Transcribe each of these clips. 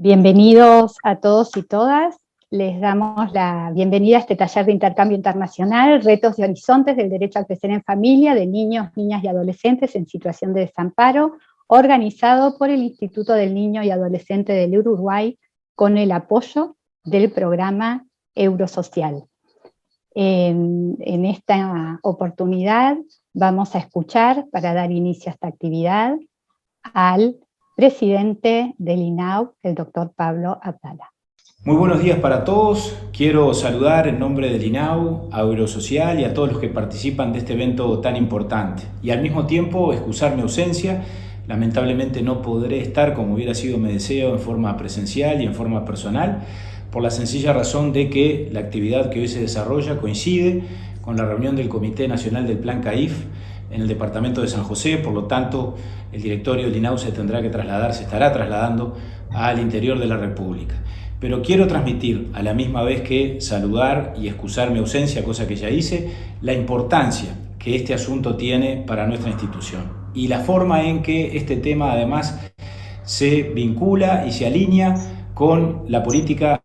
Bienvenidos a todos y todas. Les damos la bienvenida a este taller de intercambio internacional, Retos y Horizontes del Derecho a Crecer en Familia de niños, niñas y adolescentes en situación de desamparo, organizado por el Instituto del Niño y Adolescente del Uruguay con el apoyo del programa Eurosocial. En esta oportunidad vamos a escuchar, para dar inicio a esta actividad, al presidente del INAU, el doctor Pablo Abdala. Muy buenos días para todos. Quiero saludar en nombre del INAU, a Eurosocial y a todos los que participan de este evento tan importante. Y al mismo tiempo excusar mi ausencia. Lamentablemente no podré estar, como hubiera sido mi deseo, en forma presencial y en forma personal, por la sencilla razón de que la actividad que hoy se desarrolla coincide con la reunión del Comité Nacional del Plan CAIF en el departamento de San José. Por lo tanto, el directorio del INAU se estará trasladando al interior de la República. Pero quiero transmitir a la misma vez que saludar y excusar mi ausencia, cosa que ya hice, la importancia que este asunto tiene para nuestra institución y la forma en que este tema además se vincula y se alinea con la política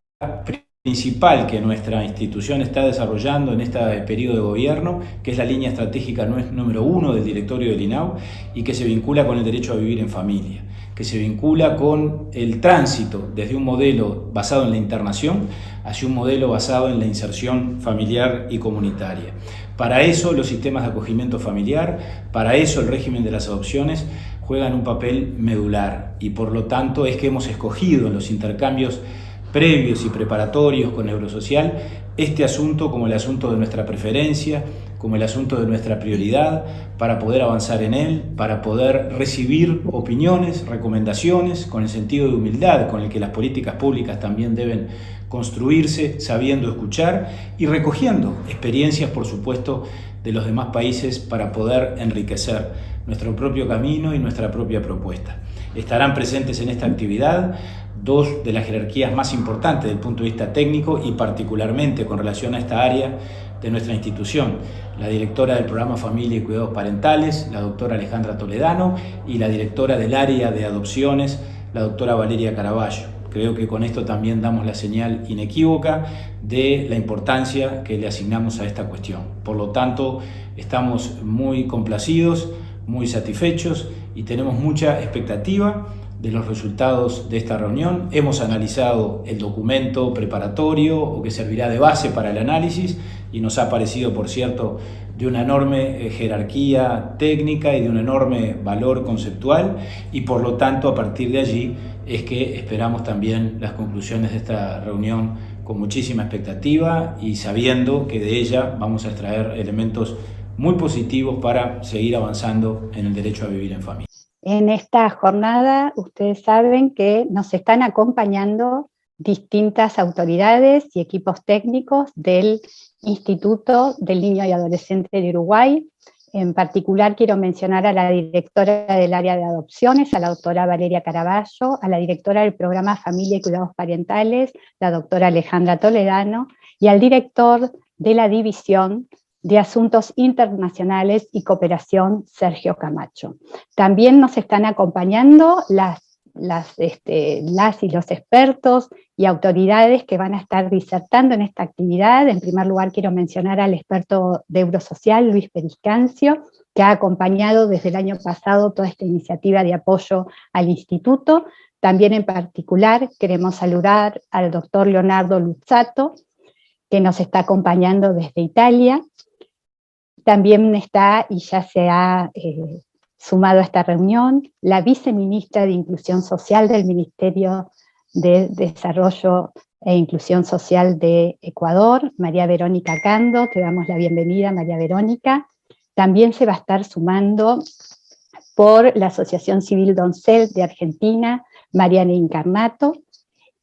principal que nuestra institución está desarrollando en este periodo de gobierno, que es la línea estratégica número 1 del directorio del INAU y que se vincula con el derecho a vivir en familia, que se vincula con el tránsito desde un modelo basado en la internación hacia un modelo basado en la inserción familiar y comunitaria. Para eso los sistemas de acogimiento familiar, para eso el régimen de las adopciones juegan un papel medular, y por lo tanto es que hemos escogido en los intercambios previos y preparatorios con Eurosocial este asunto como el asunto de nuestra preferencia, como el asunto de nuestra prioridad, para poder avanzar en él, para poder recibir opiniones, recomendaciones, con el sentido de humildad con el que las políticas públicas también deben construirse, sabiendo escuchar y recogiendo experiencias, por supuesto, de los demás países para poder enriquecer nuestro propio camino y nuestra propia propuesta. Estarán presentes en esta actividad dos de las jerarquías más importantes desde el punto de vista técnico y particularmente con relación a esta área de nuestra institución: la directora del programa Familia y Cuidados Parentales, la doctora Alejandra Toledano, y la directora del área de adopciones, la doctora Valeria Caraballo. Creo que con esto también damos la señal inequívoca de la importancia que le asignamos a esta cuestión. Por lo tanto, estamos muy complacidos, muy satisfechos y tenemos mucha expectativa de los resultados de esta reunión. Hemos analizado el documento preparatorio o que servirá de base para el análisis y nos ha parecido, por cierto, de una enorme jerarquía técnica y de un enorme valor conceptual, y por lo tanto a partir de allí es que esperamos también las conclusiones de esta reunión con muchísima expectativa y sabiendo que de ella vamos a extraer elementos muy positivos para seguir avanzando en el derecho a vivir en familia. En esta jornada ustedes saben que nos están acompañando distintas autoridades y equipos técnicos del Instituto del Niño y Adolescente de Uruguay. En particular quiero mencionar a la directora del área de adopciones, a la doctora Valeria Caraballo, a la directora del programa Familia y Cuidados Parentales, la doctora Alejandra Toledano, y al director de la división de Asuntos Internacionales y Cooperación, Sergio Camacho. También nos están acompañando las y los expertos y autoridades que van a estar disertando en esta actividad. En primer lugar quiero mencionar al experto de Eurosocial, Luis Periscancio, que ha acompañado desde el año pasado toda esta iniciativa de apoyo al instituto. También en particular queremos saludar al doctor Leonardo Luzzato, que nos está acompañando desde Italia. También está, y ya se ha sumado a esta reunión, la viceministra de Inclusión Social del Ministerio de Desarrollo e Inclusión Social de Ecuador, María Verónica Cando. Te damos la bienvenida, María Verónica. También se va a estar sumando por la Asociación Civil Doncel de Argentina, Mariana Incarnato.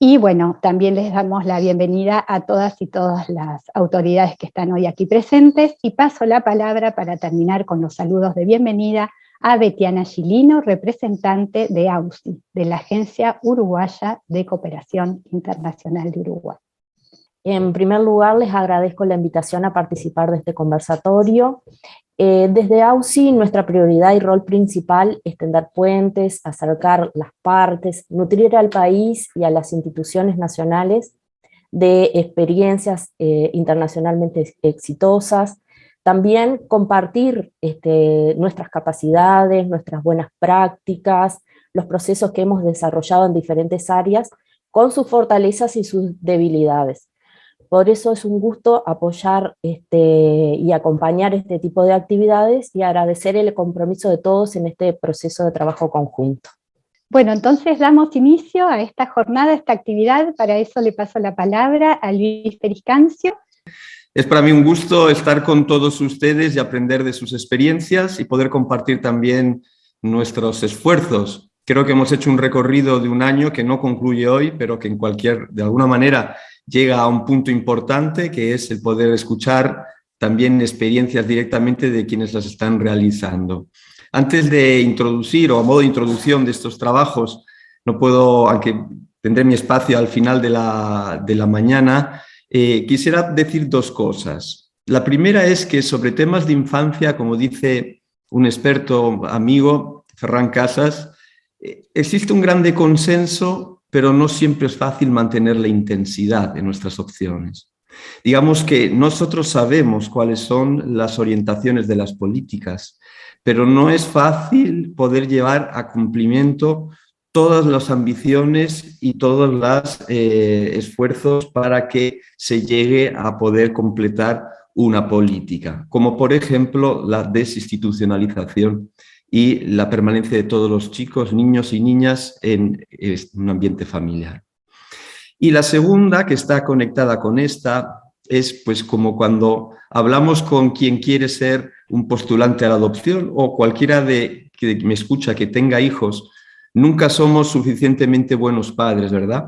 Y bueno, también les damos la bienvenida a todas y todas las autoridades que están hoy aquí presentes, y paso la palabra para terminar con los saludos de bienvenida a Betiana Gilino, representante de AUSI, de la Agencia Uruguaya de Cooperación Internacional de Uruguay. En primer lugar, les agradezco la invitación a participar de este conversatorio. Desde AUSI, nuestra prioridad y rol principal es tender puentes, acercar las partes, nutrir al país y a las instituciones nacionales de experiencias internacionalmente exitosas, también compartir nuestras capacidades, nuestras buenas prácticas, los procesos que hemos desarrollado en diferentes áreas, con sus fortalezas y sus debilidades. Por eso es un gusto apoyar y acompañar este tipo de actividades y agradecer el compromiso de todos en este proceso de trabajo conjunto. Bueno, entonces damos inicio a esta jornada, a esta actividad. Para eso le paso la palabra a Luis Periscancio. Es para mí un gusto estar con todos ustedes y aprender de sus experiencias y poder compartir también nuestros esfuerzos. Creo que hemos hecho un recorrido de un año que no concluye hoy, pero que de alguna manera llega a un punto importante, que es el poder escuchar también experiencias directamente de quienes las están realizando. Antes de introducir, o a modo de introducción de estos trabajos, no puedo, aunque tendré mi espacio al final de la mañana, quisiera decir dos cosas. La primera es que sobre temas de infancia, como dice un experto amigo, Ferran Casas, existe un grande consenso, pero no siempre es fácil mantener la intensidad de nuestras opciones. Digamos que nosotros sabemos cuáles son las orientaciones de las políticas, pero no es fácil poder llevar a cumplimiento todas las ambiciones y todos los esfuerzos para que se llegue a poder completar una política, como por ejemplo la desinstitucionalización y la permanencia de todos los chicos, niños y niñas en un ambiente familiar. Y la segunda, que está conectada con esta, es pues como cuando hablamos con quien quiere ser un postulante a la adopción o cualquiera que me escucha que tenga hijos, nunca somos suficientemente buenos padres, ¿verdad?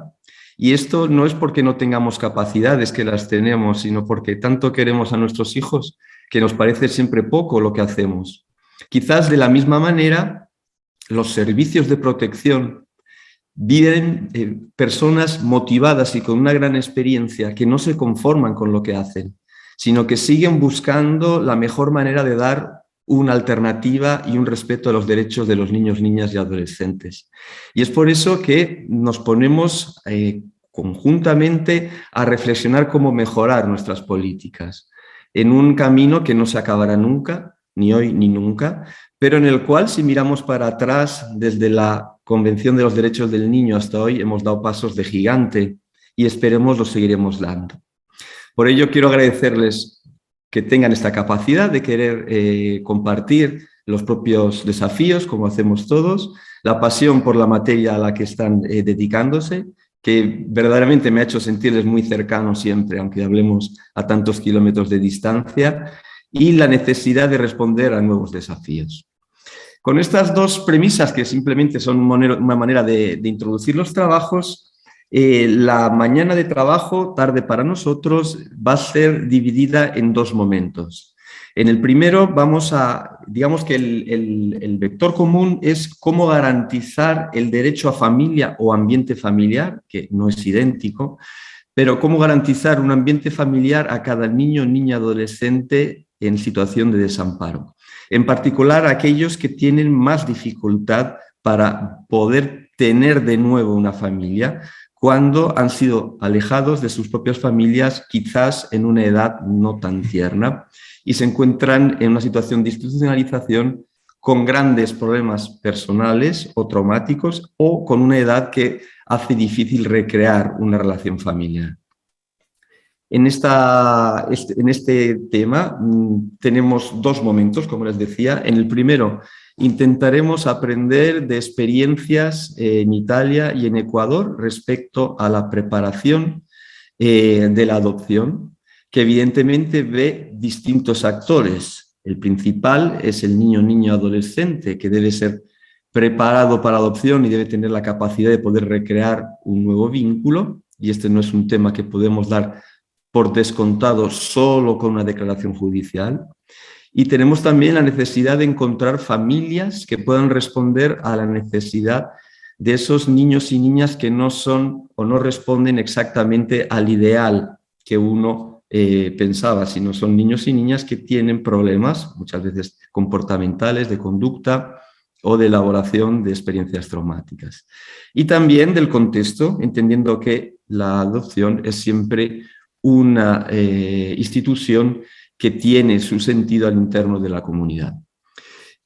Y esto no es porque no tengamos capacidades, que las tenemos, sino porque tanto queremos a nuestros hijos que nos parece siempre poco lo que hacemos. Quizás de la misma manera, los servicios de protección viven personas motivadas y con una gran experiencia que no se conforman con lo que hacen, sino que siguen buscando la mejor manera de dar una alternativa y un respeto a los derechos de los niños, niñas y adolescentes. Y es por eso que nos ponemos conjuntamente a reflexionar cómo mejorar nuestras políticas en un camino que no se acabará nunca, ni hoy ni nunca, pero en el cual, si miramos para atrás, desde la Convención de los Derechos del Niño hasta hoy, hemos dado pasos de gigante y esperemos lo seguiremos dando. Por ello, quiero agradecerles que tengan esta capacidad de querer compartir los propios desafíos, como hacemos todos, la pasión por la materia a la que están dedicándose, que verdaderamente me ha hecho sentirles muy cercanos siempre, aunque hablemos a tantos kilómetros de distancia, y la necesidad de responder a nuevos desafíos. Con estas dos premisas, que simplemente son una manera de introducir los trabajos, la mañana de trabajo, tarde para nosotros, va a ser dividida en dos momentos. En el primero digamos que el vector común es cómo garantizar el derecho a familia o ambiente familiar, que no es idéntico, pero cómo garantizar un ambiente familiar a cada niño, niña, adolescente en situación de desamparo. En particular, aquellos que tienen más dificultad para poder tener de nuevo una familia cuando han sido alejados de sus propias familias, quizás en una edad no tan tierna, y se encuentran en una situación de institucionalización con grandes problemas personales o traumáticos o con una edad que hace difícil recrear una relación familiar. En este tema tenemos dos momentos, como les decía. En el primero intentaremos aprender de experiencias en Italia y en Ecuador respecto a la preparación de la adopción, que evidentemente ve distintos actores. El principal es el niño, niña, adolescente, que debe ser preparado para adopción y debe tener la capacidad de poder recrear un nuevo vínculo. Y este no es un tema que podemos dar por descontado solo con una declaración judicial. Y tenemos también la necesidad de encontrar familias que puedan responder a la necesidad de esos niños y niñas que no son o no responden exactamente al ideal que uno pensaba, sino son niños y niñas que tienen problemas, muchas veces comportamentales, de conducta o de elaboración de experiencias traumáticas. Y también del contexto, entendiendo que la adopción es siempre una institución que tiene su sentido al interno de la comunidad.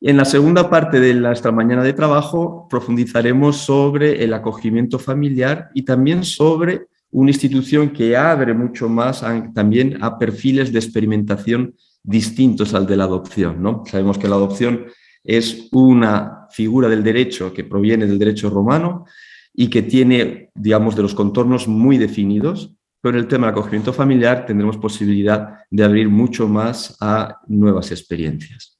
En la segunda parte de nuestra mañana de trabajo profundizaremos sobre el acogimiento familiar y también sobre una institución que abre mucho más también a perfiles de experimentación distintos al de la adopción, ¿no? Sabemos que la adopción es una figura del derecho que proviene del derecho romano y que tiene, digamos, de los contornos muy definidos, pero en el tema del acogimiento familiar tendremos posibilidad de abrir mucho más a nuevas experiencias.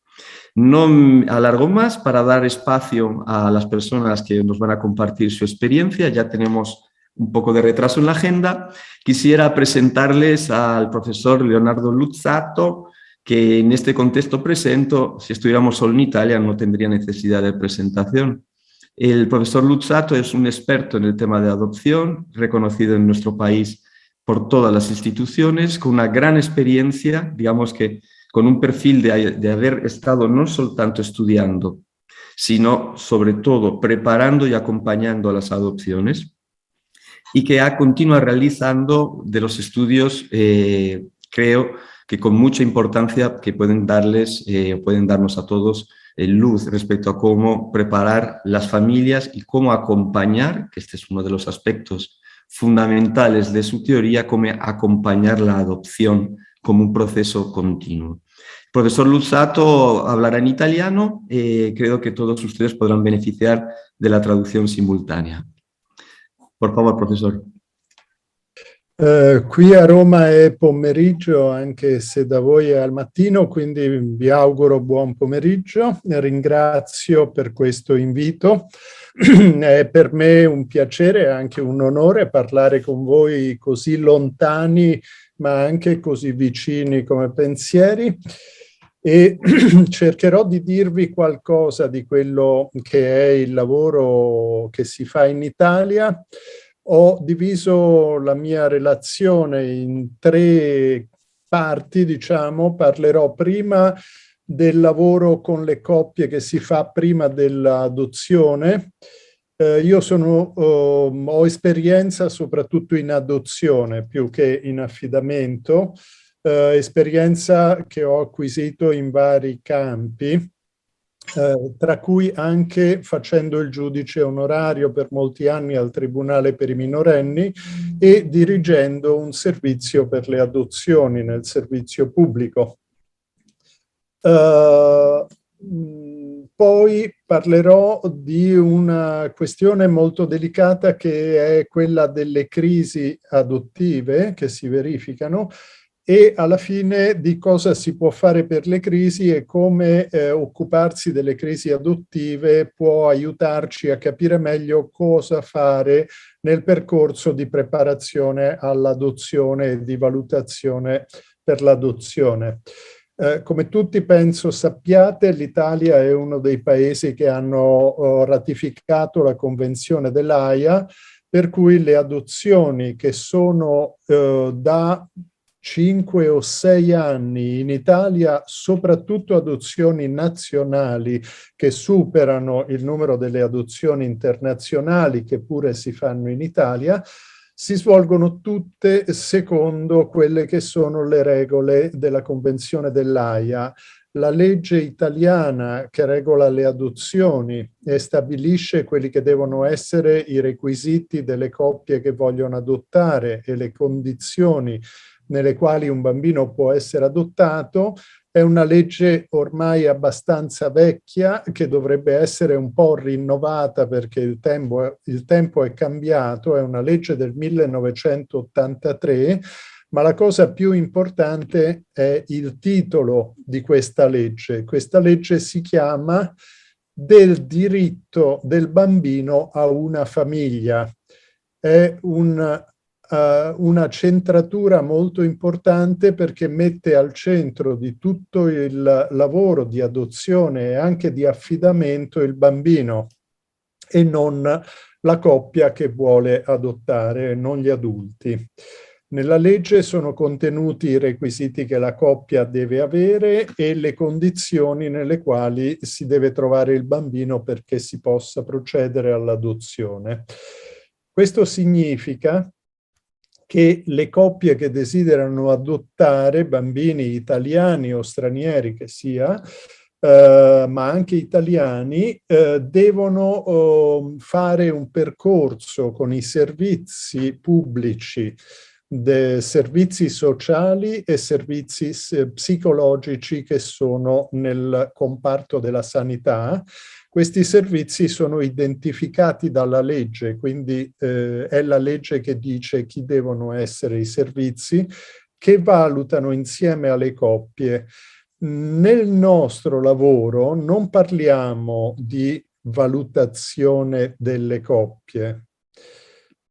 No alargo más para dar espacio a las personas que nos van a compartir su experiencia. Ya tenemos un poco de retraso en la agenda. Quisiera presentarles al profesor Leonardo Luzzatto, que en este contexto presento, si estuviéramos solo en Italia, no tendría necesidad de presentación. El profesor Luzzatto es un experto en el tema de adopción, reconocido en nuestro país por todas las instituciones, con una gran experiencia, digamos que con un perfil de haber estado no solo tanto estudiando, sino sobre todo preparando y acompañando a las adopciones, y que continúa realizando de los estudios, creo que con mucha importancia, que pueden darnos a todos luz respecto a cómo preparar las familias y cómo acompañar, que este es uno de los aspectos fundamentales de su teoría, cómo acompañar la adopción como un proceso continuo. El profesor Luzzatto hablará en italiano, creo que todos ustedes podrán beneficiar de la traduzione simultanea. Por favore, professore. Qui a Roma è pomeriggio, anche se da voi è al mattino, quindi vi auguro buon pomeriggio. Ringrazio per questo invito. È per me un piacere e anche un onore parlare con voi così lontani, ma anche così vicini come pensieri. E cercherò di dirvi qualcosa di quello che è il lavoro che si fa in Italia. Ho diviso la mia relazione in 3 parti, diciamo. Parlerò prima del lavoro con le coppie che si fa prima dell'adozione. Io ho esperienza soprattutto in adozione più che in affidamento. Esperienza che ho acquisito in vari campi, tra cui anche facendo il giudice onorario per molti anni al Tribunale per i minorenni e dirigendo un servizio per le adozioni nel servizio pubblico. Poi parlerò di una questione molto delicata che è quella delle crisi adottive che si verificano, e alla fine di cosa si può fare per le crisi e come occuparsi delle crisi adottive può aiutarci a capire meglio cosa fare nel percorso di preparazione all'adozione e di valutazione per l'adozione. Come tutti penso sappiate, l'Italia è uno dei paesi che hanno ratificato la Convenzione dell'Aia, per cui le adozioni che sono da 5 o 6 anni in Italia, soprattutto adozioni nazionali che superano il numero delle adozioni internazionali che pure si fanno in Italia, si svolgono tutte secondo quelle che sono le regole della Convenzione dell'Aia. La legge italiana che regola le adozioni e stabilisce quelli che devono essere i requisiti delle coppie che vogliono adottare e le condizioni nelle quali un bambino può essere adottato, è una legge ormai abbastanza vecchia che dovrebbe essere un po' rinnovata perché il tempo è cambiato, è una legge del 1983, ma la cosa più importante è il titolo di questa legge. Questa legge si chiama Del diritto del bambino a una famiglia. È una centratura molto importante perché mette al centro di tutto il lavoro di adozione e anche di affidamento il bambino e non la coppia che vuole adottare, non gli adulti. Nella legge sono contenuti i requisiti che la coppia deve avere e le condizioni nelle quali si deve trovare il bambino perché si possa procedere all'adozione. Questo significa che le coppie che desiderano adottare bambini italiani o stranieri che sia, ma anche italiani, devono fare un percorso con i servizi pubblici, servizi sociali e servizi psicologici che sono nel comparto della sanità. Questi servizi sono identificati dalla legge, quindi è la legge che dice chi devono essere i servizi che valutano insieme alle coppie. Nel nostro lavoro non parliamo di valutazione delle coppie,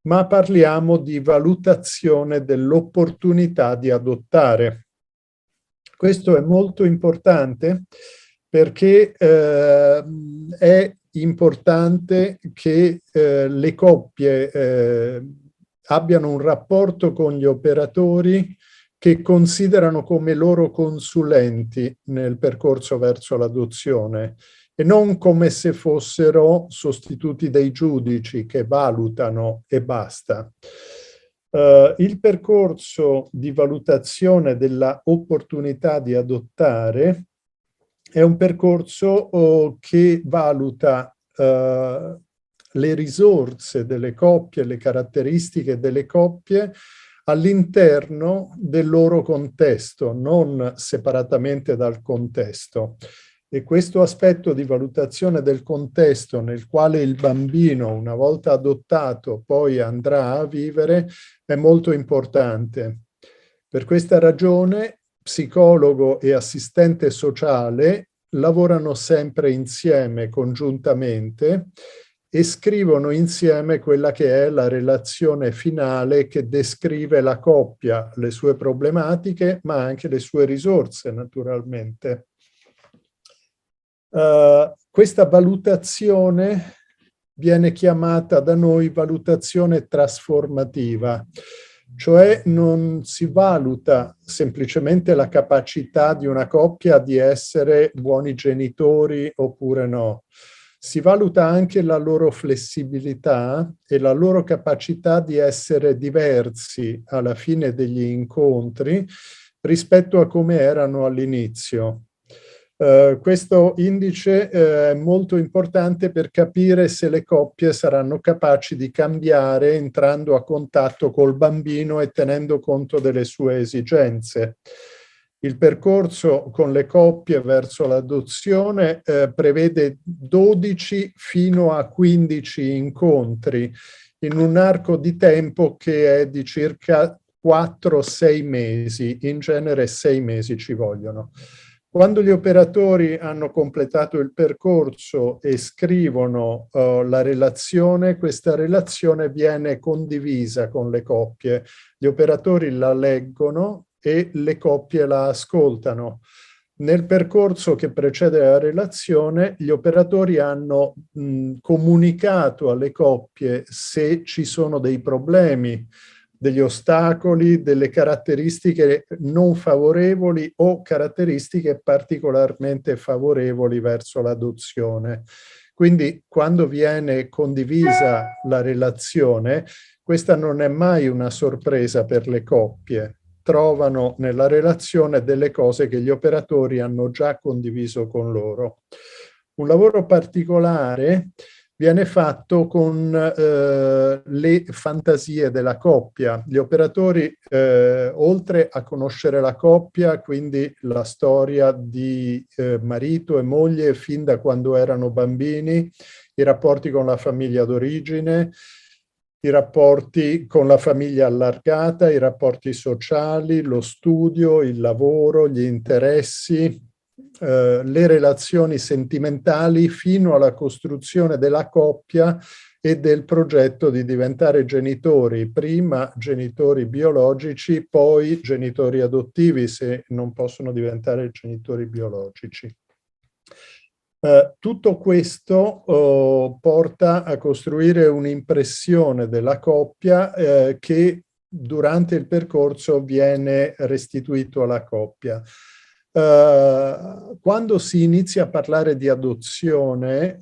ma parliamo di valutazione dell'opportunità di adottare. Questo è molto importante perché è importante che le coppie abbiano un rapporto con gli operatori che considerano come loro consulenti nel percorso verso l'adozione e non come se fossero sostituti dei giudici che valutano e basta. Il percorso di valutazione della opportunità di adottare è un percorso che valuta le risorse delle coppie, le caratteristiche delle coppie all'interno del loro contesto, non separatamente dal contesto. E questo aspetto di valutazione del contesto nel quale il bambino, una volta adottato, poi andrà a vivere, è molto importante. Per questa ragione, psicologo e assistente sociale lavorano sempre insieme, congiuntamente, e scrivono insieme quella che è la relazione finale che descrive la coppia, le sue problematiche, ma anche le sue risorse, naturalmente. Questa valutazione viene chiamata da noi valutazione trasformativa, cioè non si valuta semplicemente la capacità di una coppia di essere buoni genitori oppure no. Si valuta anche la loro flessibilità e la loro capacità di essere diversi alla fine degli incontri rispetto a come erano all'inizio. Questo indice è molto importante per capire se le coppie saranno capaci di cambiare entrando a contatto col bambino e tenendo conto delle sue esigenze. Il percorso con le coppie verso l'adozione prevede 12 fino a 15 incontri in un arco di tempo che è di circa 4-6 mesi, in genere 6 mesi ci vogliono. Quando gli operatori hanno completato il percorso e scrivono la relazione, questa relazione viene condivisa con le coppie. Gli operatori la leggono e le coppie la ascoltano. Nel percorso che precede la relazione, gli operatori hanno comunicato alle coppie se ci sono dei problemi, degli ostacoli, delle caratteristiche non favorevoli o caratteristiche particolarmente favorevoli verso l'adozione. Quindi quando viene condivisa la relazione, questa non è mai una sorpresa per le coppie. Trovano nella relazione delle cose che gli operatori hanno già condiviso con loro. Un lavoro particolare viene fatto con le fantasie della coppia. Gli operatori, oltre a conoscere la coppia, quindi la storia di marito e moglie fin da quando erano bambini, i rapporti con la famiglia d'origine, i rapporti con la famiglia allargata, i rapporti sociali, lo studio, il lavoro, gli interessi, le relazioni sentimentali fino alla costruzione della coppia e del progetto di diventare genitori, prima genitori biologici, poi genitori adottivi se non possono diventare genitori biologici. Tutto questo porta a costruire un'impressione della coppia che durante il percorso viene restituito alla coppia. Quando si inizia a parlare di adozione,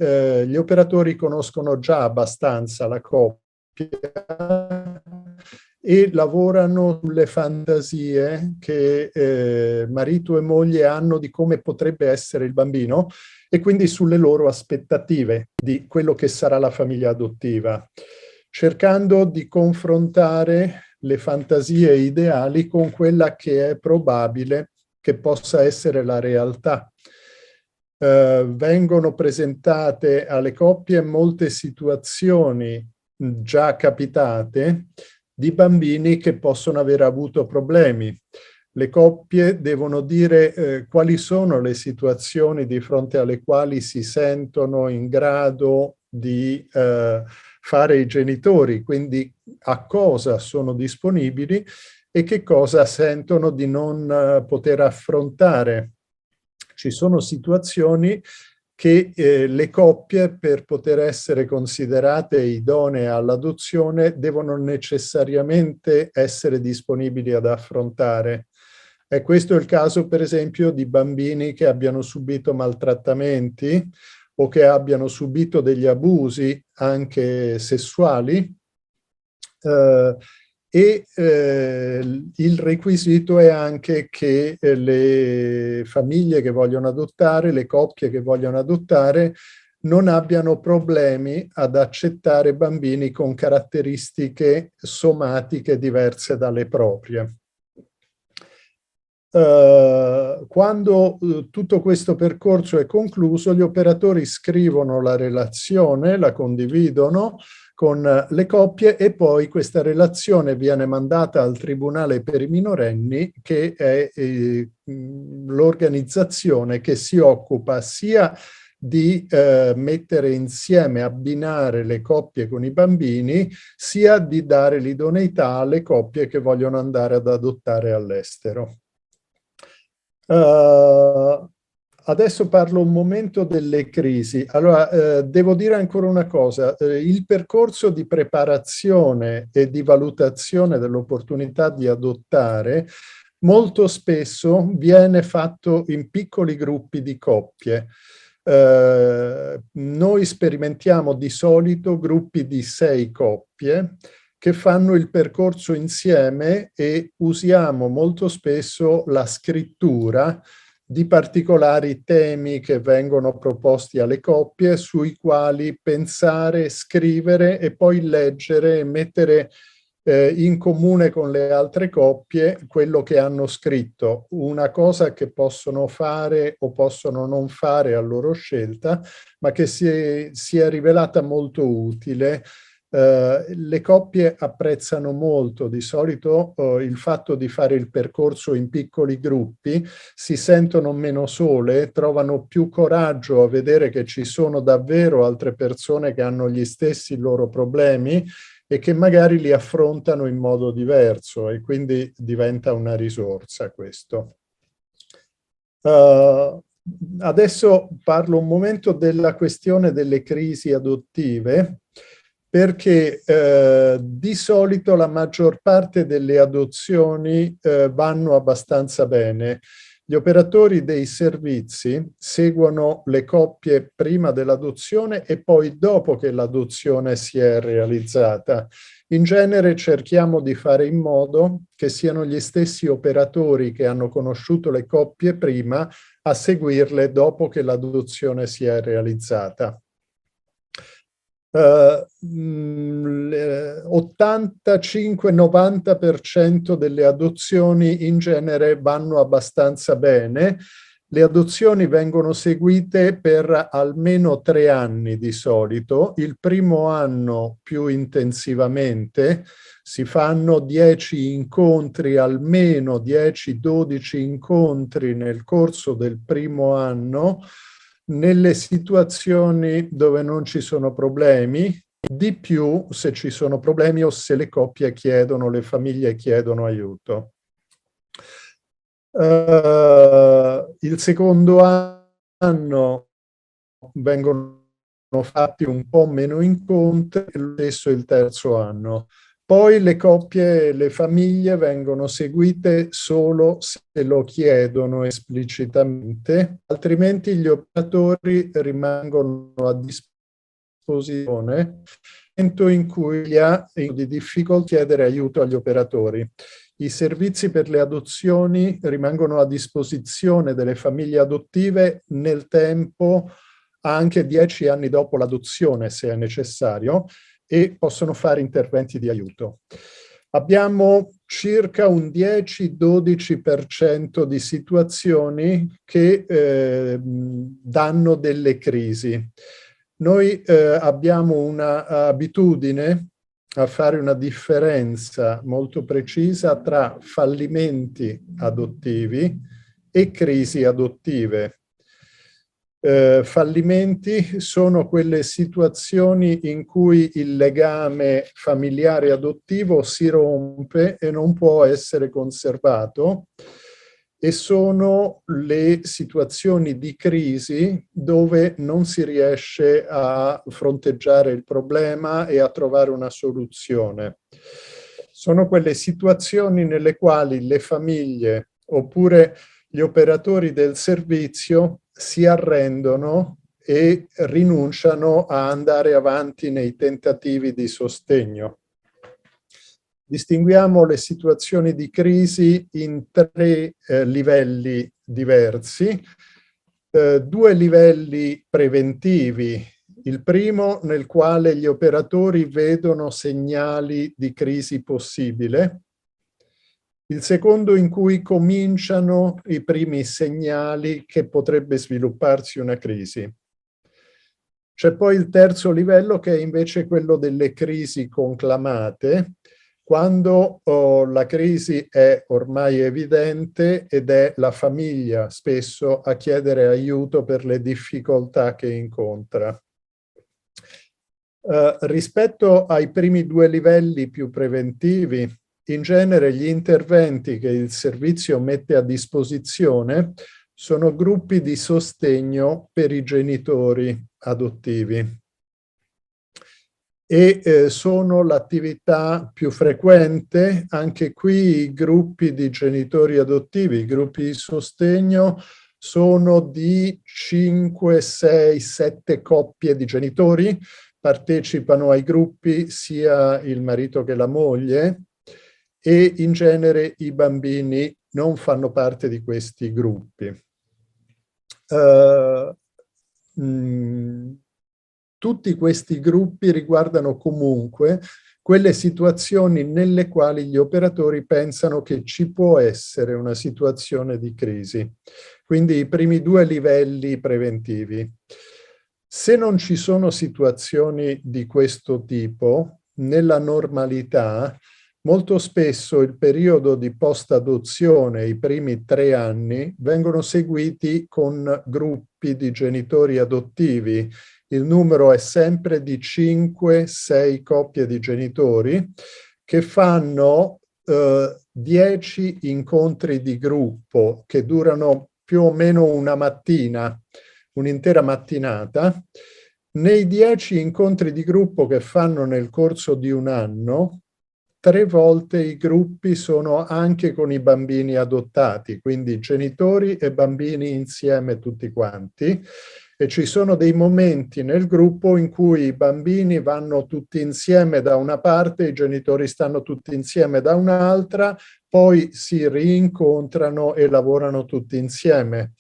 gli operatori conoscono già abbastanza la coppia e lavorano sulle fantasie che marito e moglie hanno di come potrebbe essere il bambino e quindi sulle loro aspettative di quello che sarà la famiglia adottiva, cercando di confrontare le fantasie ideali con quella che è probabile che possa essere la realtà. Vengono presentate alle coppie molte situazioni già capitate di bambini che possono aver avuto problemi. Le coppie devono dire quali sono le situazioni di fronte alle quali si sentono in grado di fare i genitori, quindi a cosa sono disponibili e che cosa sentono di non poter affrontare. Ci sono situazioni che le coppie, per poter essere considerate idonee all'adozione, devono necessariamente essere disponibili ad affrontare. E questo è il caso, per esempio, di bambini che abbiano subito maltrattamenti o che abbiano subito degli abusi anche sessuali, il requisito è anche che le famiglie che vogliono adottare, le coppie che vogliono adottare, non abbiano problemi ad accettare bambini con caratteristiche somatiche diverse dalle proprie. Quando tutto questo percorso è concluso, gli operatori scrivono la relazione, la condividono con le coppie e poi questa relazione viene mandata al Tribunale per i minorenni, che è l'organizzazione che si occupa sia di mettere insieme, abbinare le coppie con i bambini, sia di dare l'idoneità alle coppie che vogliono andare ad adottare all'estero. Adesso parlo un momento delle crisi. Allora, devo dire ancora una cosa. Il percorso di preparazione e di valutazione dell'opportunità di adottare molto spesso viene fatto in piccoli gruppi di coppie. Noi sperimentiamo di solito gruppi di 6 coppie che fanno il percorso insieme e usiamo molto spesso la scrittura di particolari temi che vengono proposti alle coppie, sui quali pensare, scrivere e poi leggere e mettere in comune con le altre coppie quello che hanno scritto, una cosa che possono fare o possono non fare a loro scelta, ma che si è rivelata molto utile. Le coppie apprezzano molto di solito il fatto di fare il percorso in piccoli gruppi, si sentono meno sole, trovano più coraggio a vedere che ci sono davvero altre persone che hanno gli stessi loro problemi e che magari li affrontano in modo diverso e quindi diventa una risorsa questo. Adesso parlo un momento della questione delle crisi adottive, perché di solito la maggior parte delle adozioni vanno abbastanza bene. Gli operatori dei servizi seguono le coppie prima dell'adozione e poi dopo che l'adozione si è realizzata. In genere cerchiamo di fare in modo che siano gli stessi operatori che hanno conosciuto le coppie prima a seguirle dopo che l'adozione si è realizzata. 85-90% delle adozioni in genere vanno abbastanza bene. Le adozioni vengono seguite per almeno 3 anni di solito. Il primo anno più intensivamente, si fanno 10 incontri, almeno 10-12 incontri nel corso del primo anno, nelle situazioni dove non ci sono problemi, di più se ci sono problemi o se le coppie chiedono, le famiglie chiedono aiuto. Il secondo anno vengono fatti un po' meno incontri, e lo stesso il terzo anno. Poi le coppie e le famiglie vengono seguite solo se lo chiedono esplicitamente, altrimenti gli operatori rimangono a disposizione nel momento in cui gli ha di difficoltà chiedere aiuto agli operatori. I servizi per le adozioni rimangono a disposizione delle famiglie adottive nel tempo, anche 10 anni dopo l'adozione, se è necessario, e possono fare interventi di aiuto. Abbiamo circa un 10-12% di situazioni che danno delle crisi. Noi abbiamo un'abitudine a fare una differenza molto precisa tra fallimenti adottivi e crisi adottive. Fallimenti sono quelle situazioni in cui il legame familiare adottivo si rompe e non può essere conservato, e sono le situazioni di crisi dove non si riesce a fronteggiare il problema e a trovare una soluzione. Sono quelle situazioni nelle quali le famiglie oppure gli operatori del servizio si arrendono e rinunciano a andare avanti nei tentativi di sostegno. Distinguiamo le situazioni di crisi in 3 livelli diversi, 2 livelli preventivi. Il primo nel quale gli operatori vedono segnali di crisi possibile. Il secondo in cui cominciano i primi segnali che potrebbe svilupparsi una crisi. C'è poi il terzo livello, che è invece quello delle crisi conclamate, quando la crisi è ormai evidente ed è la famiglia spesso a chiedere aiuto per le difficoltà che incontra. Rispetto ai primi 2 livelli più preventivi, in genere gli interventi che il servizio mette a disposizione sono gruppi di sostegno per i genitori adottivi e sono l'attività pipiù frequente. Anche qui i gruppi di genitori adottivi, i gruppi di sostegno, sono di 5, 6, 7 coppie di genitori. Partecipano ai gruppi sia il marito che la moglie, e in genere i bambini non fanno parte di questi gruppi. Tutti questi gruppi riguardano comunque quelle situazioni nelle quali gli operatori pensano che ci può essere una situazione di crisi. Quindi i primi 2 livelli preventivi. Se non ci sono situazioni di questo tipo, nella normalità, molto spesso il periodo di post-adozione, i primi 3 anni, vengono seguiti con gruppi di genitori adottivi. Il numero è sempre di 5-6 coppie di genitori che fanno 10 incontri di gruppo che durano più o meno una mattina, un'intera mattinata. Nei 10 incontri di gruppo che fanno nel corso di un anno, 3 volte i gruppi sono anche con i bambini adottati, quindi genitori e bambini insieme tutti quanti, e ci sono dei momenti nel gruppo in cui i bambini vanno tutti insieme da una parte, i genitori stanno tutti insieme da un'altra, poi si rincontrano e lavorano tutti insieme.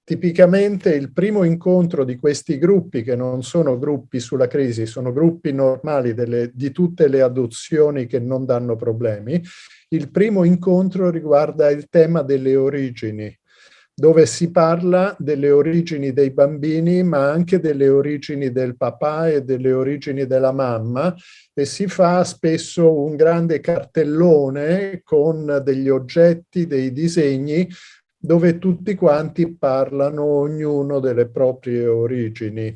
Tipicamente il primo incontro di questi gruppi, che non sono gruppi sulla crisi, sono gruppi normali di tutte le adozioni che non danno problemi, il primo incontro riguarda il tema delle origini, dove si parla delle origini dei bambini, ma anche delle origini del papà e delle origini della mamma, e si fa spesso un grande cartellone con degli oggetti, dei disegni, dove tutti quanti parlano ognuno delle proprie origini.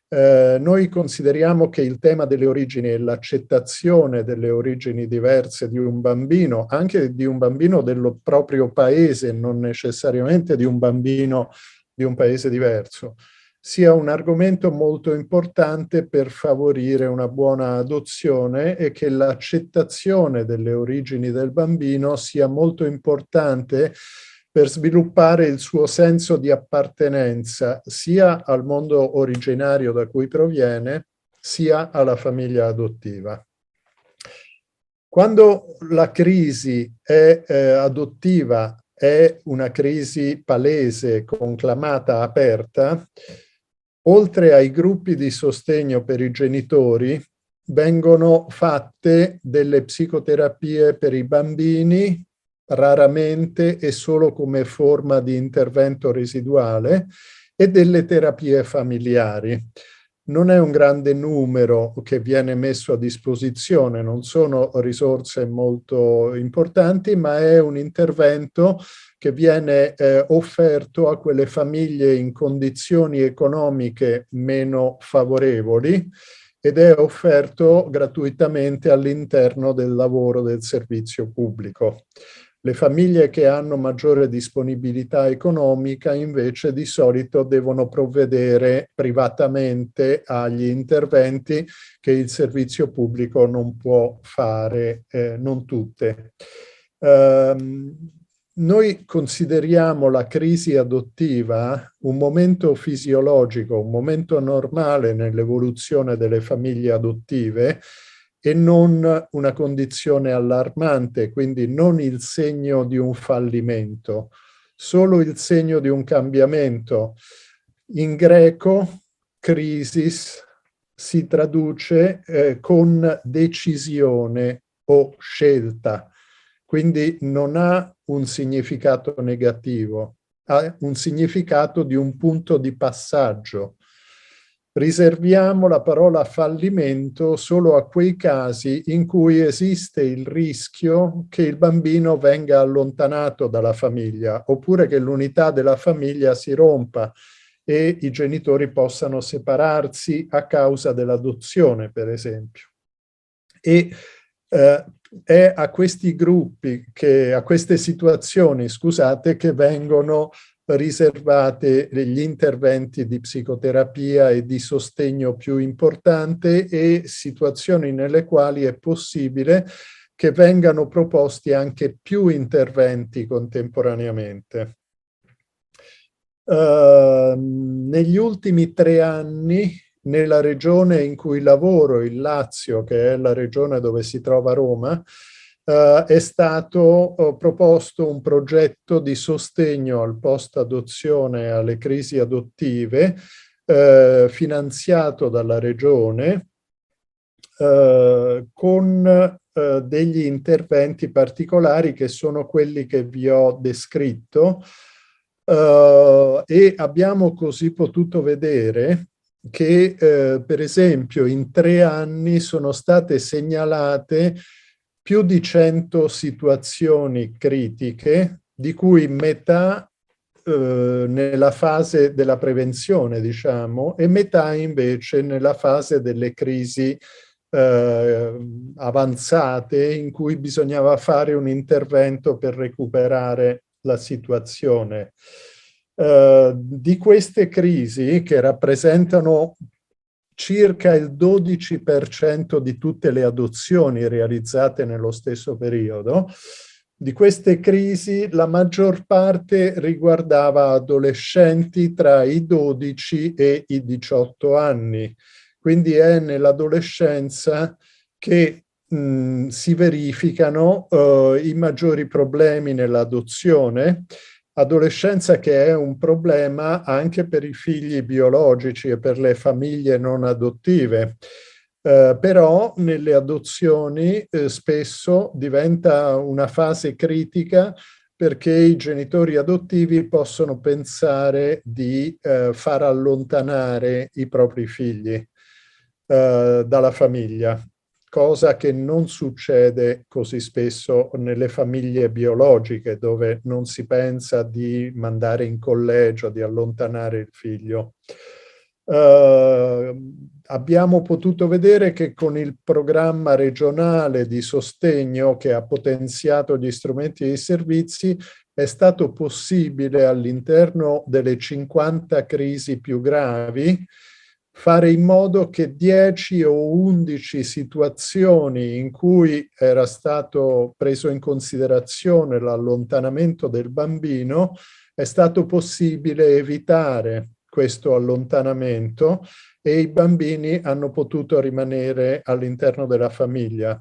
Noi consideriamo che il tema delle origini e l'accettazione delle origini diverse di un bambino, anche di un bambino del proprio paese, non necessariamente di un bambino di un paese diverso, sia un argomento molto importante per favorire una buona adozione e che l'accettazione delle origini del bambino sia molto importante per sviluppare il suo senso di appartenenza sia al mondo originario da cui proviene, sia alla famiglia adottiva. Quando la crisi adottiva è una crisi palese, conclamata, aperta, oltre ai gruppi di sostegno per i genitori, vengono fatte delle psicoterapie per i bambini, raramente e solo come forma di intervento residuale, e delle terapie familiari. Non è un grande numero che viene messo a disposizione, non sono risorse molto importanti, ma è un intervento che viene offerto a quelle famiglie in condizioni economiche meno favorevoli ed è offerto gratuitamente all'interno del lavoro del servizio pubblico. Le famiglie che hanno maggiore disponibilità economica invece di solito devono provvedere privatamente agli interventi che il servizio pubblico non può fare, non tutte. Noi consideriamo la crisi adottiva un momento fisiologico, un momento normale nell'evoluzione delle famiglie adottive e non una condizione allarmante, quindi non il segno di un fallimento, solo il segno di un cambiamento. In greco, crisis si traduce con decisione o scelta, quindi non ha un significato negativo, ha un significato di un punto di passaggio. Riserviamo la parola fallimento solo a quei casi in cui esiste il rischio che il bambino venga allontanato dalla famiglia, oppure che l'unità della famiglia si rompa e i genitori possano separarsi a causa dell'adozione, per esempio. E è a questi gruppi, a queste situazioni, scusate, che vengono riservate gli interventi di psicoterapia e di sostegno più importante e situazioni nelle quali è possibile che vengano proposti anche più interventi contemporaneamente. Negli ultimi 3 anni, nella regione in cui lavoro, il Lazio, che è la regione dove si trova Roma, è stato proposto un progetto di sostegno al post-adozione alle crisi adottive, finanziato dalla regione, con degli interventi particolari che sono quelli che vi ho descritto, e abbiamo così potuto vedere che per esempio in 3 anni sono state segnalate più di 100 situazioni critiche, di cui metà nella fase della prevenzione, diciamo, e metà invece nella fase delle crisi avanzate in cui bisognava fare un intervento per recuperare la situazione. Di queste crisi, che rappresentano circa il 12% di tutte le adozioni realizzate nello stesso periodo, di queste crisi la maggior parte riguardava adolescenti tra i 12 e i 18 anni. Quindi è nell'adolescenza che si verificano i maggiori problemi nell'adozione, adolescenza che è un problema anche per i figli biologici e per le famiglie non adottive. Però nelle adozioni spesso diventa una fase critica perché i genitori adottivi possono pensare di far allontanare i propri figli dalla famiglia, cosa che non succede così spesso nelle famiglie biologiche, dove non si pensa di mandare in collegio, di allontanare il figlio. Abbiamo potuto vedere che con il programma regionale di sostegno che ha potenziato gli strumenti e i servizi, è stato possibile all'interno delle 50 crisi più gravi fare in modo che 10 o 11 situazioni in cui era stato preso in considerazione l'allontanamento del bambino, è stato possibile evitare questo allontanamento e i bambini hanno potuto rimanere all'interno della famiglia.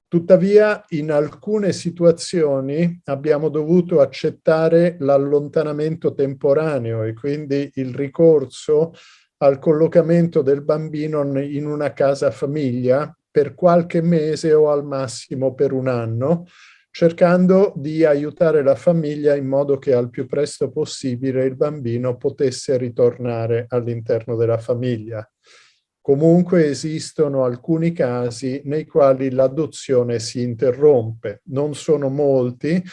Tuttavia, in alcune situazioni abbiamo dovuto accettare l'allontanamento temporaneo e quindi il ricorso al collocamento del bambino in una casa famiglia per qualche mese o al massimo per un anno, cercando di aiutare la famiglia in modo che al più presto possibile il bambino potesse ritornare all'interno della famiglia. Comunque esistono alcuni casi nei quali l'adozione si interrompe. Non sono molti.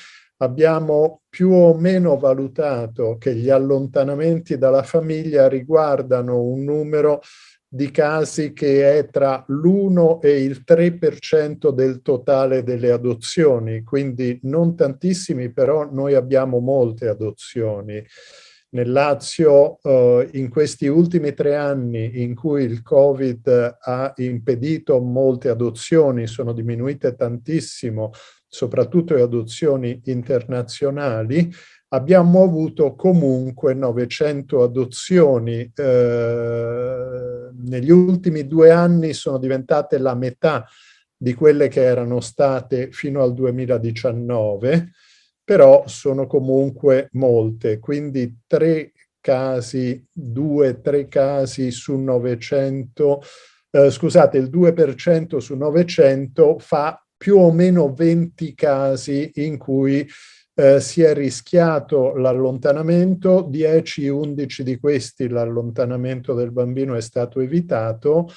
Abbiamo più o meno valutato che gli allontanamenti dalla famiglia riguardano un numero di casi che è tra l'1 e il 3% del totale delle adozioni, quindi non tantissimi, però noi abbiamo molte adozioni. Nel Lazio, in questi ultimi 3 anni in cui il Covid ha impedito molte adozioni, sono diminuite tantissimo, soprattutto le adozioni internazionali, abbiamo avuto comunque 900 adozioni. Negli ultimi 2 anni sono diventate la metà di quelle che erano state fino al 2019, però sono comunque molte, quindi 3 casi, 2-3 casi su 900, scusate, il 2% su 900 fa più o meno 20 casi in cui si è rischiato l'allontanamento, 10-11 di questi l'allontanamento del bambino è stato evitato,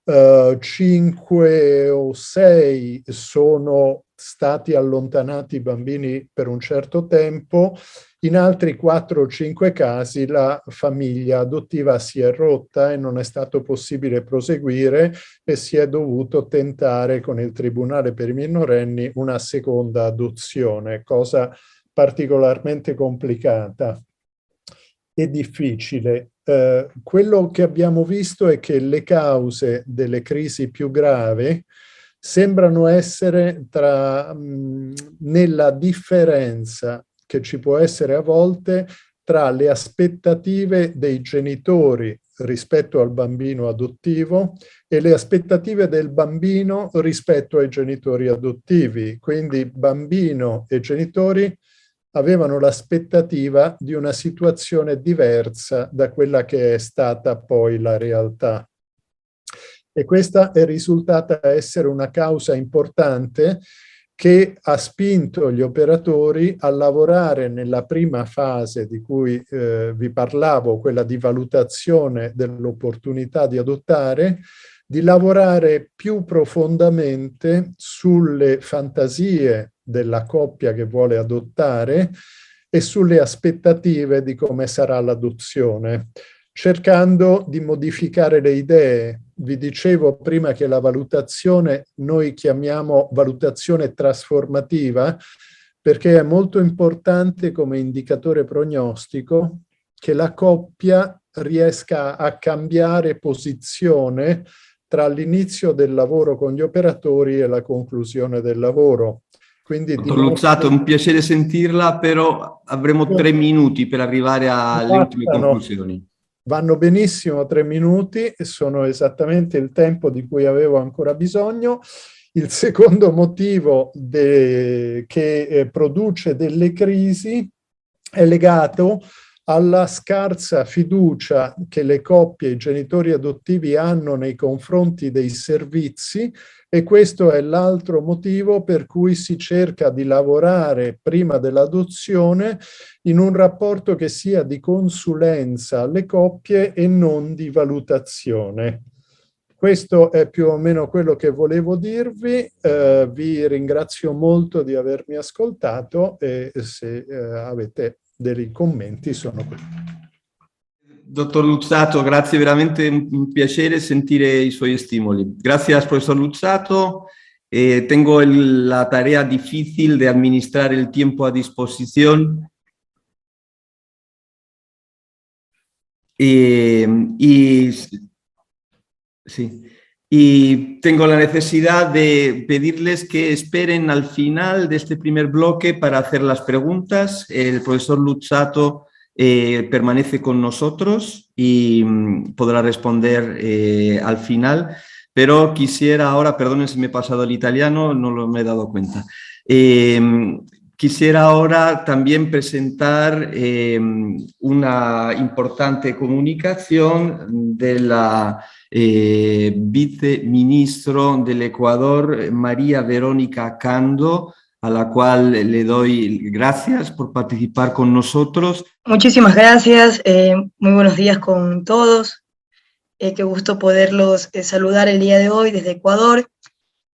5 o 6 sono stati allontanati i bambini per un certo tempo, in altri 4 o 5 casi la famiglia adottiva si è rotta e non è stato possibile proseguire e si è dovuto tentare con il Tribunale per i minorenni una seconda adozione, cosa particolarmente complicata e difficile. Quello che abbiamo visto è che le cause delle crisi più gravi sembrano essere nella differenza che ci può essere a volte tra le aspettative dei genitori rispetto al bambino adottivo e le aspettative del bambino rispetto ai genitori adottivi. Quindi bambino e genitori avevano l'aspettativa di una situazione diversa da quella che è stata poi la realtà. E questa è risultata essere una causa importante che ha spinto gli operatori a lavorare nella prima fase di cui vi parlavo, quella di valutazione dell'opportunità di adottare, di lavorare più profondamente sulle fantasie della coppia che vuole adottare e sulle aspettative di come sarà l'adozione, cercando di modificare le idee. Vi dicevo prima che la valutazione noi chiamiamo valutazione trasformativa perché è molto importante come indicatore prognostico che la coppia riesca a cambiare posizione tra l'inizio del lavoro con gli operatori e la conclusione del lavoro. Quindi Dottor Luzzatto, è un piacere sentirla, però avremo 3 minuti per arrivare alle ultime conclusioni. Vanno benissimo 3 minuti, sono esattamente il tempo di cui avevo ancora bisogno. Il secondo motivo che produce delle crisi è legato alla scarsa fiducia che le coppie e i genitori adottivi hanno nei confronti dei servizi e questo è l'altro motivo per cui si cerca di lavorare prima dell'adozione in un rapporto che sia di consulenza alle coppie e non di valutazione. Questo è più o meno quello che volevo dirvi, vi ringrazio molto di avermi ascoltato e se avete dei commenti sono qui. Dottor Luzzatto, grazie, veramente un piacere sentire i suoi stimoli. Grazie al professor Luzzatto Tengo la tarea difícil de administrar el tiempo a disposición y tengo la necesidad de pedirles que esperen al final de este primer bloque para hacer las preguntas. El profesor Luzzatto permanece con nosotros y podrá responder al final. Pero quisiera ahora, perdonen si me he pasado el italiano, no me he dado cuenta. Quisiera ahora también presentar una importante comunicación de la viceministro del Ecuador, María Verónica Cando, a la cual le doy gracias por participar con nosotros. Muchísimas gracias, muy buenos días con todos. Qué gusto poderlos saludar el día de hoy desde Ecuador.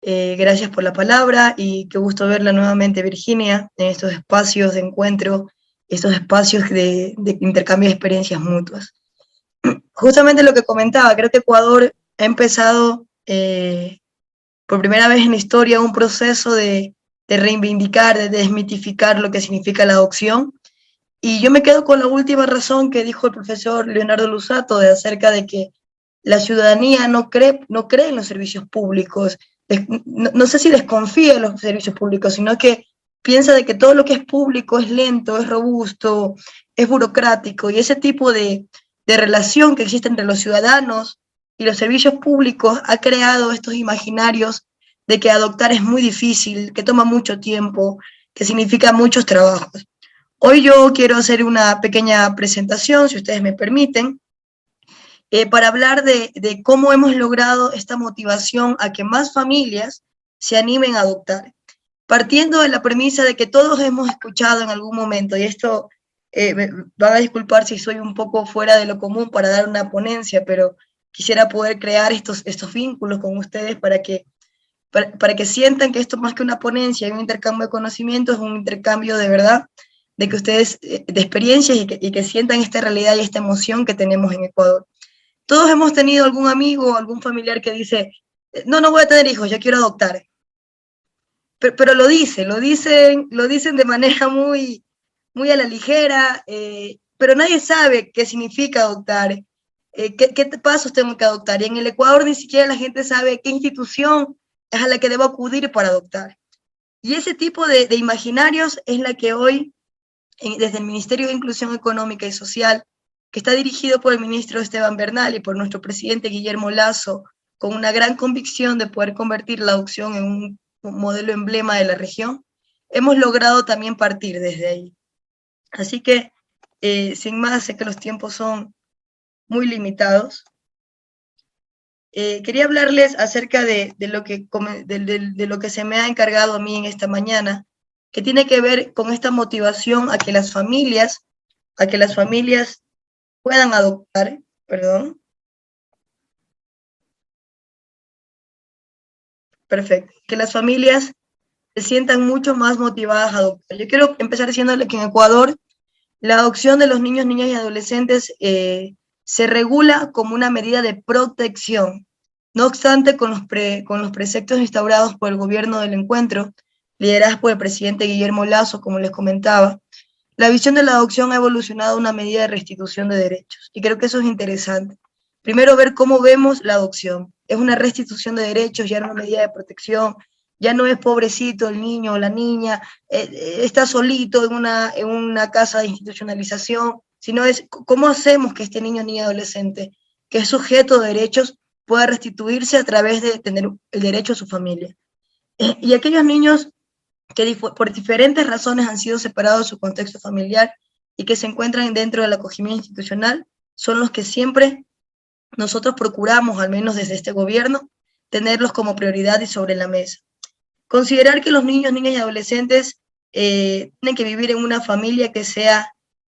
Gracias por la palabra y qué gusto verla nuevamente, Virginia, en estos espacios de encuentro, estos espacios de intercambio de experiencias mutuas. Justamente lo que comentaba, creo que Ecuador ha empezado por primera vez en la historia un proceso de reivindicar, de desmitificar lo que significa la adopción. Y yo me quedo con la última razón que dijo el profesor Leonardo Luzzatto acerca de que la ciudadanía no cree en los servicios públicos, no sé si desconfía de los servicios públicos, sino que piensa de que todo lo que es público es lento, es robusto, es burocrático, y ese tipo de relación que existe entre los ciudadanos y los servicios públicos ha creado estos imaginarios de que adoptar es muy difícil, que toma mucho tiempo, que significa muchos trabajos. Hoy yo quiero hacer una pequeña presentación, si ustedes me permiten, para hablar de cómo hemos logrado esta motivación a que más familias se animen a adoptar. Partiendo de la premisa de que todos hemos escuchado en algún momento, y esto me van a disculpar si soy un poco fuera de lo común para dar una ponencia, pero quisiera poder crear estos vínculos con ustedes para que sientan que esto más que una ponencia y un intercambio de conocimientos, es un intercambio de verdad, de que ustedes, de experiencias y que sientan esta realidad y esta emoción que tenemos en Ecuador. Todos hemos tenido algún amigo o algún familiar que dice, no voy a tener hijos, yo quiero adoptar. Pero lo dicen de manera muy, muy a la ligera, pero nadie sabe qué significa adoptar, qué pasos tengo que adoptar. Y en el Ecuador ni siquiera la gente sabe qué institución es a la que debo acudir para adoptar. Y ese tipo de imaginarios es la que hoy, desde el Ministerio de Inclusión Económica y Social, que está dirigido por el ministro Esteban Bernal y por nuestro presidente Guillermo Lasso, con una gran convicción de poder convertir la adopción en un modelo emblema de la región, hemos logrado también partir desde ahí. Así que, sin más, sé que los tiempos son muy limitados. Quería hablarles acerca de lo que se me ha encargado a mí en esta mañana, que tiene que ver con esta motivación a que las familias puedan adoptar, Perfecto. Que las familias se sientan mucho más motivadas a adoptar. Yo quiero empezar diciéndole que en Ecuador la adopción de los niños, niñas y adolescentes se regula como una medida de protección. No obstante, con los preceptos instaurados por el gobierno del encuentro, lideradas por el presidente Guillermo Lasso, como les comentaba, la visión de la adopción ha evolucionado a una medida de restitución de derechos. Y creo que eso es interesante. Primero, ver cómo vemos la adopción. Es una restitución de derechos, ya no una medida de protección, ya no es pobrecito el niño o la niña, está solito en una casa de institucionalización, sino es cómo hacemos que este niño, niña, adolescente, que es sujeto de derechos, pueda restituirse a través de tener el derecho a su familia. Y aquellos niños que por diferentes razones han sido separados de su contexto familiar y que se encuentran dentro del acogimiento institucional, son los que siempre nosotros procuramos, al menos desde este gobierno, tenerlos como prioridad y sobre la mesa. Considerar que los niños, niñas y adolescentes tienen que vivir en una familia que sea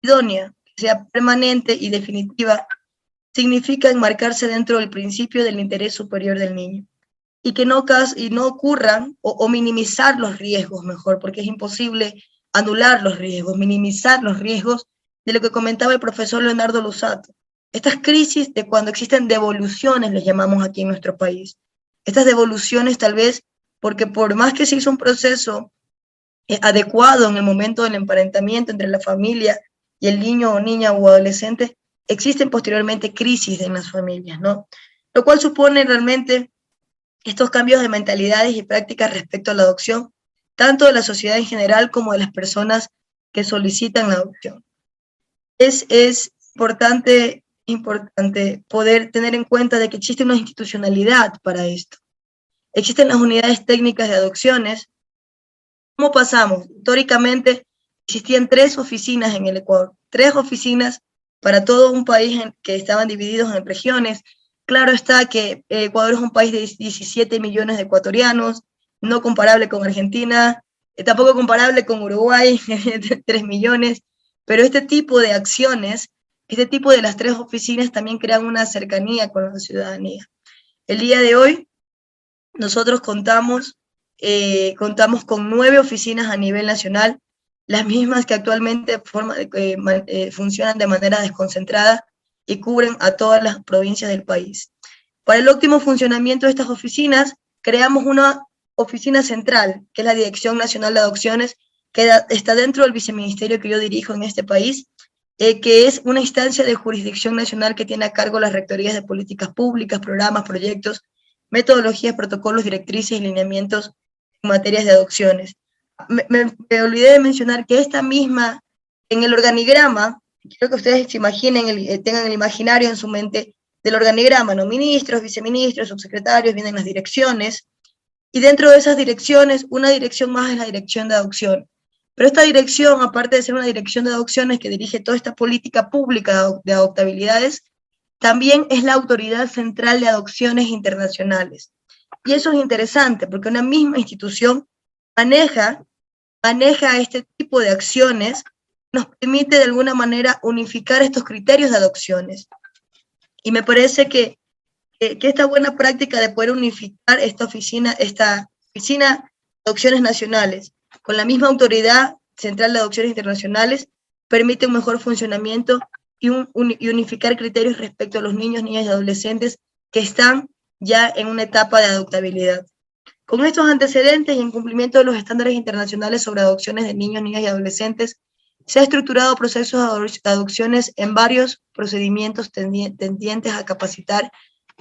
idónea, que sea permanente y definitiva, significa enmarcarse dentro del principio del interés superior del niño. Y que no ocurran o minimizar los riesgos mejor, porque es imposible anular los riesgos, minimizar los riesgos de lo que comentaba el profesor Leonardo Luzzatto. Estas crisis de cuando existen devoluciones, les llamamos aquí en nuestro país. Estas devoluciones tal vez porque por más que se hizo un proceso adecuado en el momento del emparentamiento entre la familia y el niño o niña o adolescente, existen posteriormente crisis en las familias, ¿no? Lo cual supone realmente estos cambios de mentalidades y prácticas respecto a la adopción, tanto de la sociedad en general como de las personas que solicitan la adopción. Es importante poder tener en cuenta de que existe una institucionalidad para esto. Existen las unidades técnicas de adopciones. ¿Cómo pasamos? Históricamente existían 3 oficinas en el Ecuador, 3 oficinas para todo un país que estaban divididos en regiones. Claro está que Ecuador es un país de 17 millones de ecuatorianos, no comparable con Argentina, tampoco comparable con Uruguay, 3 millones, pero este tipo de acciones, este tipo de las 3 oficinas también crean una cercanía con la ciudadanía. El día de hoy nosotros contamos con 9 oficinas a nivel nacional, las mismas que actualmente funcionan de manera desconcentrada y cubren a todas las provincias del país. Para el óptimo funcionamiento de estas oficinas, creamos una oficina central, que es la Dirección Nacional de Adopciones, que está dentro del viceministerio que yo dirijo en este país, que es una instancia de jurisdicción nacional que tiene a cargo las rectorías de políticas públicas, programas, proyectos, metodologías, protocolos, directrices y lineamientos en materias de adopciones. Me olvidé de mencionar que esta misma, en el organigrama, quiero que ustedes se imaginen, tengan el imaginario en su mente del organigrama, ¿no? Ministros, viceministros, subsecretarios, vienen las direcciones, y dentro de esas direcciones, una dirección más es la dirección de adopción. Pero esta dirección, aparte de ser una dirección de adopciones que dirige toda esta política pública de adoptabilidades, también es la Autoridad Central de Adopciones Internacionales. Y eso es interesante, porque una misma institución maneja este tipo de acciones, nos permite de alguna manera unificar estos criterios de adopciones. Y me parece que esta buena práctica de poder unificar esta oficina de adopciones nacionales con la misma Autoridad Central de Adopciones Internacionales permite un mejor funcionamiento y unificar criterios respecto a los niños, niñas y adolescentes que están ya en una etapa de adoptabilidad. Con estos antecedentes y en cumplimiento de los estándares internacionales sobre adopciones de niños, niñas y adolescentes, se ha estructurado procesos de adopciones en varios procedimientos tendientes a capacitar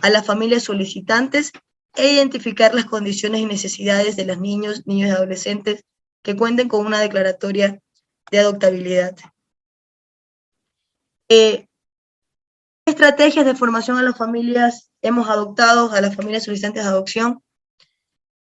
a las familias solicitantes e identificar las condiciones y necesidades de los niños, niñas y adolescentes que cuenten con una declaratoria de adoptabilidad. Estrategias de formación a las familias hemos adoptado, a las familias solicitantes de adopción.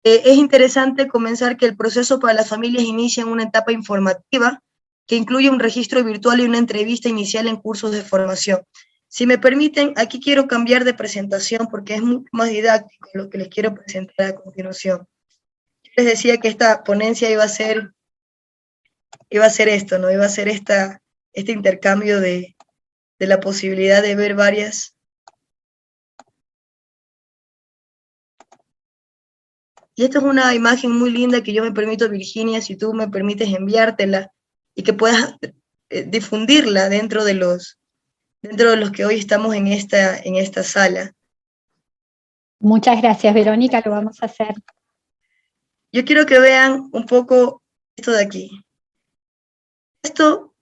Es interesante comenzar que el proceso para las familias inicia en una etapa informativa que incluye un registro virtual y una entrevista inicial en cursos de formación. Si me permiten, aquí quiero cambiar de presentación porque es mucho más didáctico lo que les quiero presentar a continuación. Les decía que esta ponencia iba a ser esto, ¿no? Iba a ser este intercambio de la posibilidad de ver varias. Y esta es una imagen muy linda que yo me permito, Virginia, si tú me permites enviártela y que puedas difundirla dentro de los que hoy estamos en esta sala. Muchas gracias, Verónica, lo vamos a hacer. Yo quiero que vean un poco esto de aquí. Esto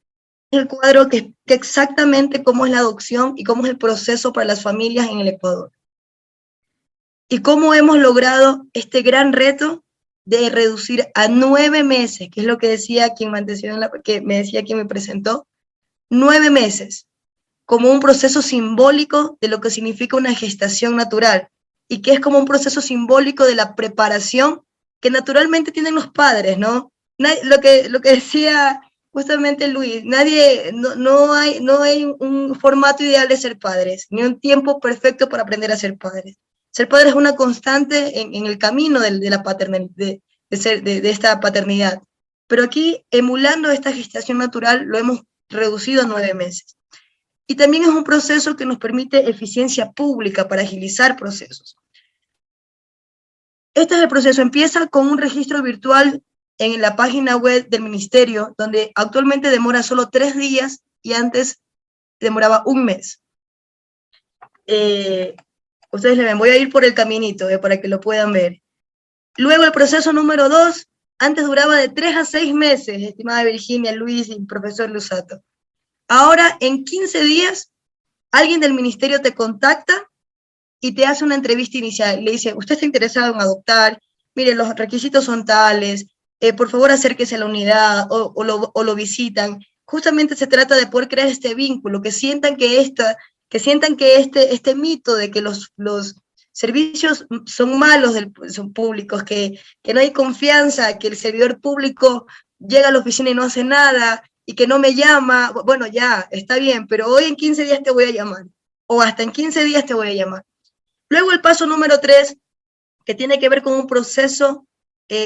es el cuadro que explica exactamente cómo es la adopción y cómo es el proceso para las familias en el Ecuador. Y cómo hemos logrado este gran reto de reducir a 9 meses, que es lo que decía quien me decía quien me presentó, 9 meses, como un proceso simbólico de lo que significa una gestación natural, y que es como un proceso simbólico de la preparación que naturalmente tienen los padres, ¿no? Lo que decía justamente Luis, no hay un formato ideal de ser padres, ni un tiempo perfecto para aprender a ser padres. Ser padre es una constante en el camino de la paternidad, de esta paternidad. Pero aquí, emulando esta gestación natural, lo hemos reducido a 9 meses. Y también es un proceso que nos permite eficiencia pública para agilizar procesos. Este es el proceso. Empieza con un registro virtual en la página web del ministerio, donde actualmente demora solo 3 días y antes demoraba 1 mes. Ustedes le ven, voy a ir por el caminito para que lo puedan ver. Luego el proceso número 2, antes duraba de 3 a 6 meses, estimada Virginia, Luis y profesor Lusato. Ahora, en 15 días, alguien del ministerio te contacta y te hace una entrevista inicial. Le dice, ¿usted está interesado en adoptar? Mire, los requisitos son tales, por favor acérquese a la unidad o lo visitan. Justamente se trata de poder crear este vínculo, que sientan que este mito de que los servicios son malos, son públicos, que no hay confianza, que el servidor público llega a la oficina y no hace nada, y que no me llama, bueno, ya, está bien, pero hoy en 15 días te voy a llamar, o hasta en 15 días te voy a llamar. Luego el paso número 3, que tiene que ver con un proceso,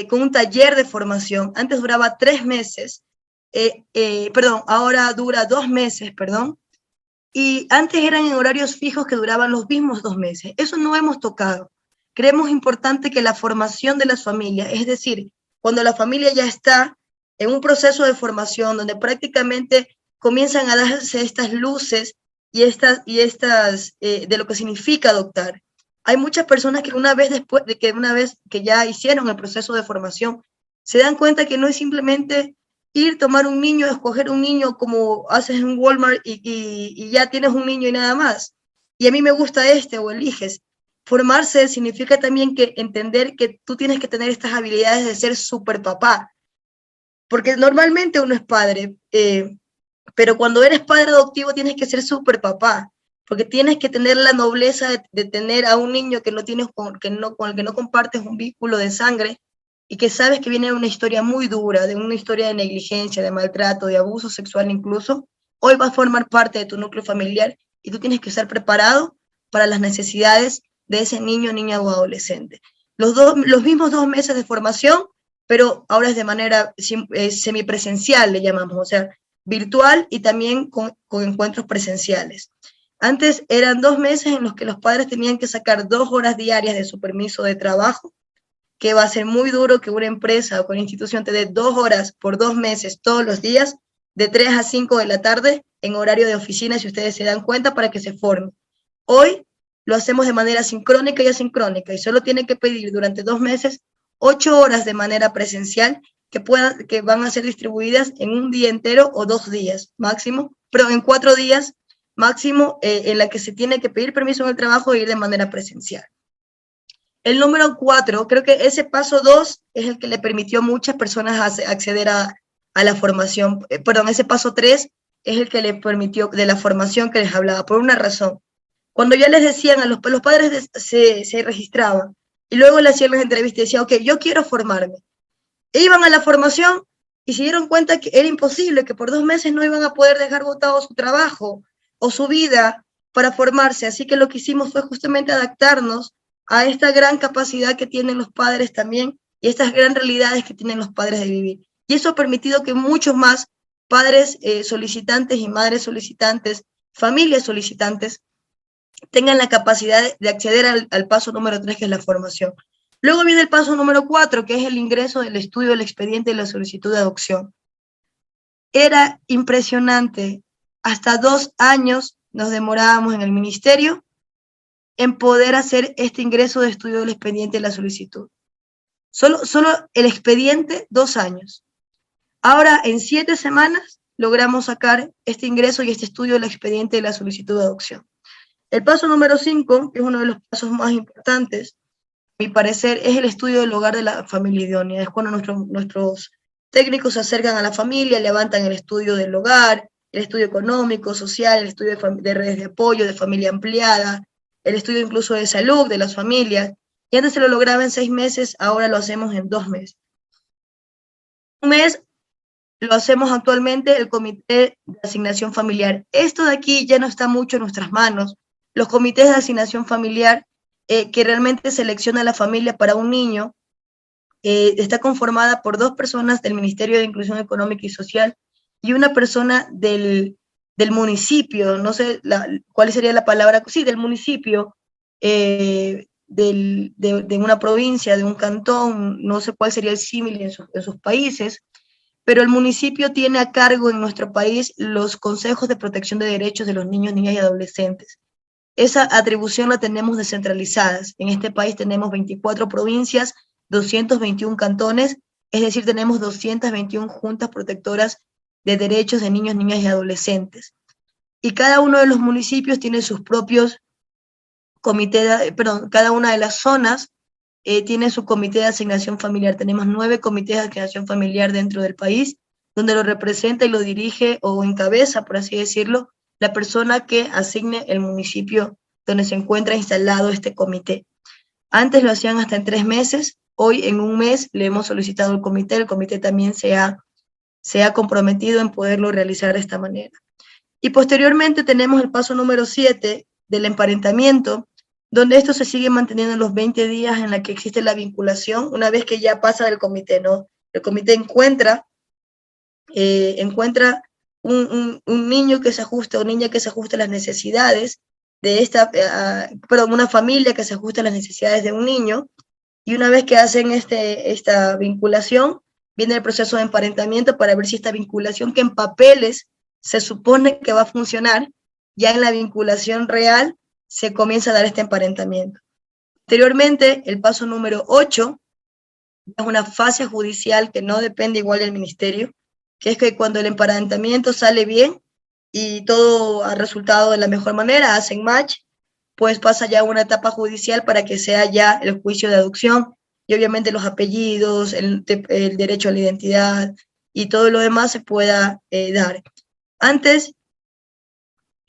con un taller de formación. Antes duraba 3 meses, ahora dura 2 meses, y antes eran en horarios fijos que duraban los mismos 2 meses. Eso no hemos tocado. Creemos importante que la formación de las familias, es decir, cuando la familia ya está en un proceso de formación donde prácticamente comienzan a darse estas luces y estas de lo que significa adoptar. Hay muchas personas que una vez que ya hicieron el proceso de formación, se dan cuenta que no es simplemente ir, tomar un niño, escoger un niño como haces en Walmart y ya tienes un niño y nada más. Y a mí me gusta o eliges. Formarse significa también entender que tú tienes que tener estas habilidades de ser super papá. Porque normalmente uno es padre, pero cuando eres padre adoptivo tienes que ser super papá, porque tienes que tener la nobleza de tener a un niño con el que no compartes un vínculo de sangre, y que sabes que viene de una historia muy dura, de una historia de negligencia, de maltrato, de abuso sexual incluso. Hoy va a formar parte de tu núcleo familiar y tú tienes que estar preparado para las necesidades de ese niño, niña o adolescente. Los mismos 2 meses de formación, pero ahora es de manera semipresencial, le llamamos, o sea, virtual y también con encuentros presenciales. Antes eran 2 meses en los que los padres tenían que sacar 2 horas diarias de su permiso de trabajo, que va a ser muy duro que una empresa o una institución te dé 2 horas por 2 meses todos los días, de 3 a 5 de la tarde, en horario de oficina, si ustedes se dan cuenta, para que se formen. Hoy lo hacemos de manera sincrónica y asincrónica, y solo tienen que pedir durante 2 meses 8 horas de manera presencial, que van a ser distribuidas en un día entero o 2 días máximo, pero en 4 días máximo, en la que se tiene que pedir permiso en el trabajo e ir de manera presencial. El número 4, creo que ese paso 2 es el que le permitió a muchas personas acceder a la formación. Ese paso 3 es el que le permitió de la formación que les hablaba, por una razón. Cuando ya les decían a los padres se registraban, y luego le hacían las entrevistas y decían, ok, yo quiero formarme. E iban a la formación y se dieron cuenta que era imposible, que por 2 meses no iban a poder dejar botado su trabajo o su vida para formarse. Así que lo que hicimos fue justamente adaptarnos a esta gran capacidad que tienen los padres también, y estas gran realidades que tienen los padres de vivir. Y eso ha permitido que muchos más padres solicitantes y madres solicitantes, familias solicitantes, tengan la capacidad de acceder al paso número 3, que es la formación. Luego viene el paso número 4, que es el ingreso del estudio del expediente y la solicitud de adopción. Era impresionante. Hasta 2 años nos demorábamos en el ministerio en poder hacer este ingreso de estudio del expediente y la solicitud. Solo el expediente, 2 años. Ahora, en 7 semanas, logramos sacar este ingreso y este estudio del expediente y la solicitud de adopción. El paso número 5, que es uno de los pasos más importantes, a mi parecer, es el estudio del hogar de la familia idónea. Es cuando nuestros técnicos se acercan a la familia, levantan el estudio del hogar, el estudio económico, social, el estudio de redes de apoyo, de familia ampliada, el estudio incluso de salud de las familias, y antes se lo lograba en 6 meses, ahora lo hacemos en 2 meses. Un mes lo hacemos actualmente el Comité de Asignación Familiar. Esto de aquí ya no está mucho en nuestras manos. Los comités de asignación familiar, que realmente selecciona a la familia para un niño, está conformada por 2 personas del Ministerio de Inclusión Económica y Social y una persona del municipio, no sé cuál sería la palabra, sí, del municipio, de una provincia, de un cantón, no sé cuál sería el símil en sus países, pero el municipio tiene a cargo en nuestro país los consejos de protección de derechos de los niños, niñas y adolescentes. Esa atribución la tenemos descentralizada. En este país tenemos 24 provincias 221 cantones, es decir, tenemos 221 juntas protectoras de derechos de niños, niñas y adolescentes. Y cada uno de los municipios tiene sus propios comités, cada una de las zonas tiene su comité de asignación familiar. Tenemos 9 comités de asignación familiar dentro del país, donde lo representa y lo dirige o encabeza, por así decirlo, la persona que asigne el municipio donde se encuentra instalado este comité. Antes lo hacían hasta en 3 meses, hoy en 1 mes le hemos solicitado al comité, el comité también se ha comprometido en poderlo realizar de esta manera. Y posteriormente tenemos el paso número 7 del emparentamiento, donde esto se sigue manteniendo en los 20 días en la que existe la vinculación, una vez que ya pasa del comité, ¿no? El comité encuentra un niño que se ajuste o niña que se ajuste a las necesidades de una familia que se ajuste a las necesidades de un niño, y una vez que hacen esta vinculación, viene el proceso de emparentamiento para ver si esta vinculación, que en papeles se supone que va a funcionar, ya en la vinculación real se comienza a dar este emparentamiento. Anteriormente, el paso número 8 es una fase judicial que no depende igual del ministerio, que es que cuando el emparentamiento sale bien y todo ha resultado de la mejor manera, hacen match, pues pasa ya a una etapa judicial para que sea ya el juicio de adopción, y obviamente los apellidos, el derecho a la identidad y todo lo demás se pueda dar. Antes,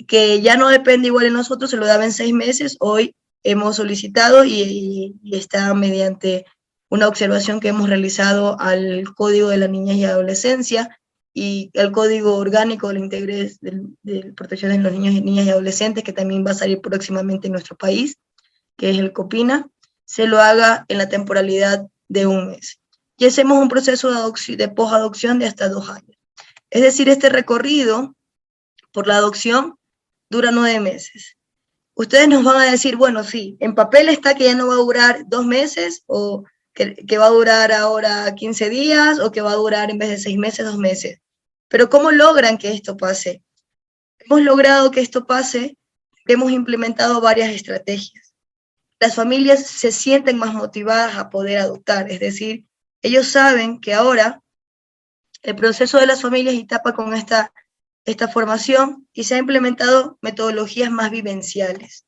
que ya no depende igual de nosotros, se lo daba en 6 meses, hoy hemos solicitado y está mediante una observación que hemos realizado al Código de la Niñez y Adolescencia y al Código Orgánico de Protección de los Niños y Niñas y Adolescentes, que también va a salir próximamente en nuestro país, que es el COPINA, se lo haga en la temporalidad de 1 mes. Y hacemos un proceso de posadopción de hasta 2 años. Es decir, este recorrido por la adopción dura 9 meses. Ustedes nos van a decir, bueno, sí, en papel está que ya no va a durar 2 meses, o que va a durar ahora 15 días, o que va a durar en vez de 6 meses, 2 meses. Pero ¿cómo logran que esto pase? Hemos logrado que esto pase, hemos implementado varias estrategias. Las familias se sienten más motivadas a poder adoptar, es decir, ellos saben que ahora el proceso de las familias etapa con esta formación, y se han implementado metodologías más vivenciales.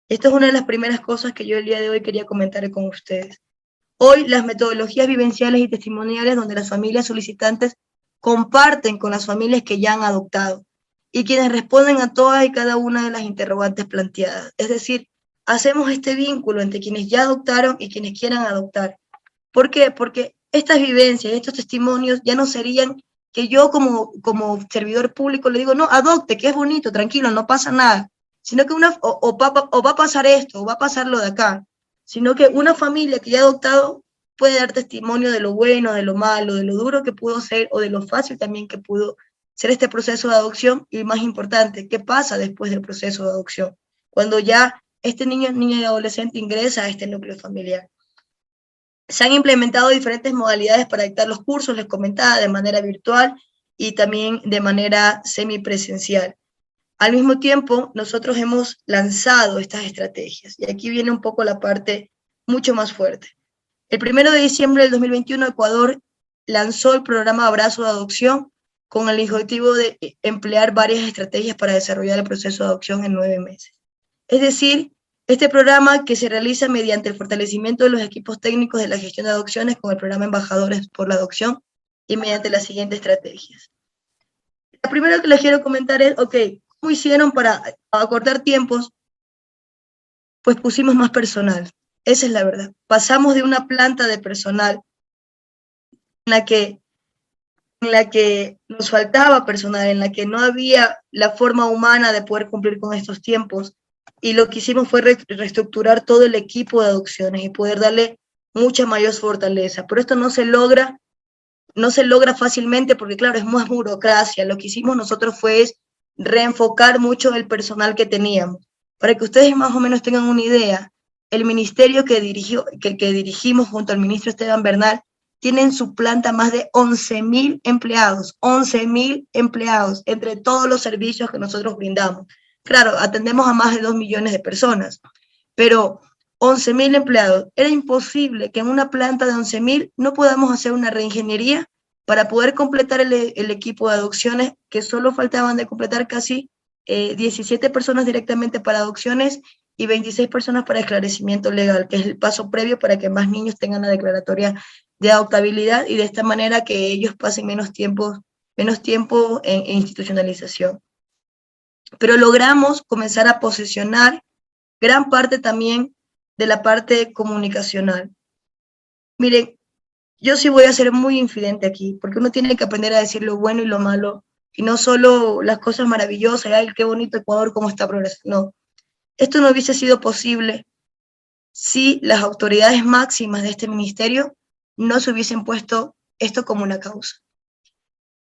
Esto es una de las primeras cosas que yo el día de hoy quería comentar con ustedes. Hoy las metodologías vivenciales y testimoniales, donde las familias solicitantes comparten con las familias que ya han adoptado y quienes responden a todas y cada una de las interrogantes planteadas. Es decir, hacemos este vínculo entre quienes ya adoptaron y quienes quieran adoptar. ¿Por qué? Porque estas vivencias, estos testimonios ya no serían que yo como servidor público le digo, no, adopte, que es bonito, tranquilo, no pasa nada, sino que o va a pasar esto, o va a pasar lo de acá, sino que una familia que ya ha adoptado puede dar testimonio de lo bueno, de lo malo, de lo duro que pudo ser, o de lo fácil también que pudo ser este proceso de adopción, y más importante, ¿qué pasa después del proceso de adopción? Cuando ya este niño y adolescente ingresa a este núcleo familiar. Se han implementado diferentes modalidades para dictar los cursos, les comentaba, de manera virtual y también de manera semipresencial. Al mismo tiempo, nosotros hemos lanzado estas estrategias, y aquí viene un poco la parte mucho más fuerte. El 1 de diciembre del 2021, Ecuador lanzó el programa Abrazo de Adopción con el objetivo de emplear varias estrategias para desarrollar el proceso de adopción en 9 meses. Es decir, este programa que se realiza mediante el fortalecimiento de los equipos técnicos de la gestión de adopciones con el programa Embajadores por la Adopción y mediante las siguientes estrategias. La primera que les quiero comentar es, ¿cómo hicieron para acortar tiempos? Pues pusimos más personal, esa es la verdad. Pasamos de una planta de personal en la que nos faltaba personal, en la que no había la forma humana de poder cumplir con estos tiempos, y lo que hicimos fue reestructurar todo el equipo de adopciones y poder darle mucha mayor fortaleza. Pero esto no se logra fácilmente porque, claro, es más burocracia. Lo que hicimos nosotros fue reenfocar mucho el personal que teníamos. Para que ustedes más o menos tengan una idea, el ministerio que dirigimos junto al ministro Esteban Bernal tiene en su planta más de 11.000 empleados, 11.000 empleados entre todos los servicios que nosotros brindamos. Claro, atendemos a más de 2 millones de personas, pero 11.000 empleados. Era imposible que en una planta de 11.000 no podamos hacer una reingeniería para poder completar el equipo de adopciones, que solo faltaban de completar casi 17 personas directamente para adopciones y 26 personas para esclarecimiento legal, que es el paso previo para que más niños tengan la declaratoria de adoptabilidad y de esta manera que ellos pasen menos tiempo en institucionalización. Pero logramos comenzar a posesionar gran parte también de la parte comunicacional. Miren, yo sí voy a ser muy infidente aquí, porque uno tiene que aprender a decir lo bueno y lo malo, y no solo las cosas maravillosas, ay, qué bonito Ecuador, cómo está progresando. No, esto no hubiese sido posible si las autoridades máximas de este ministerio no se hubiesen puesto esto como una causa.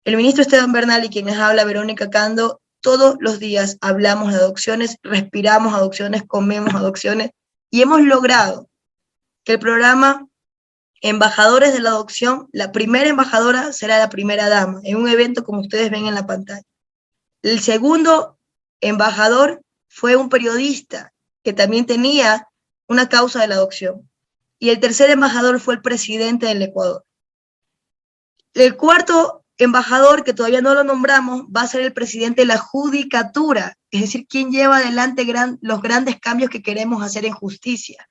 El ministro Esteban Bernal y quienes habla Verónica Cando, todos los días hablamos de adopciones, respiramos adopciones, comemos adopciones, y hemos logrado que el programa Embajadores de la Adopción, la primera embajadora será la primera dama, en un evento como ustedes ven en la pantalla. El segundo embajador fue un periodista que también tenía una causa de la adopción. Y el tercer embajador fue el presidente del Ecuador. El cuarto embajador, que todavía no lo nombramos, va a ser el presidente de la Judicatura, es decir, quien lleva adelante los grandes cambios que queremos hacer en justicia.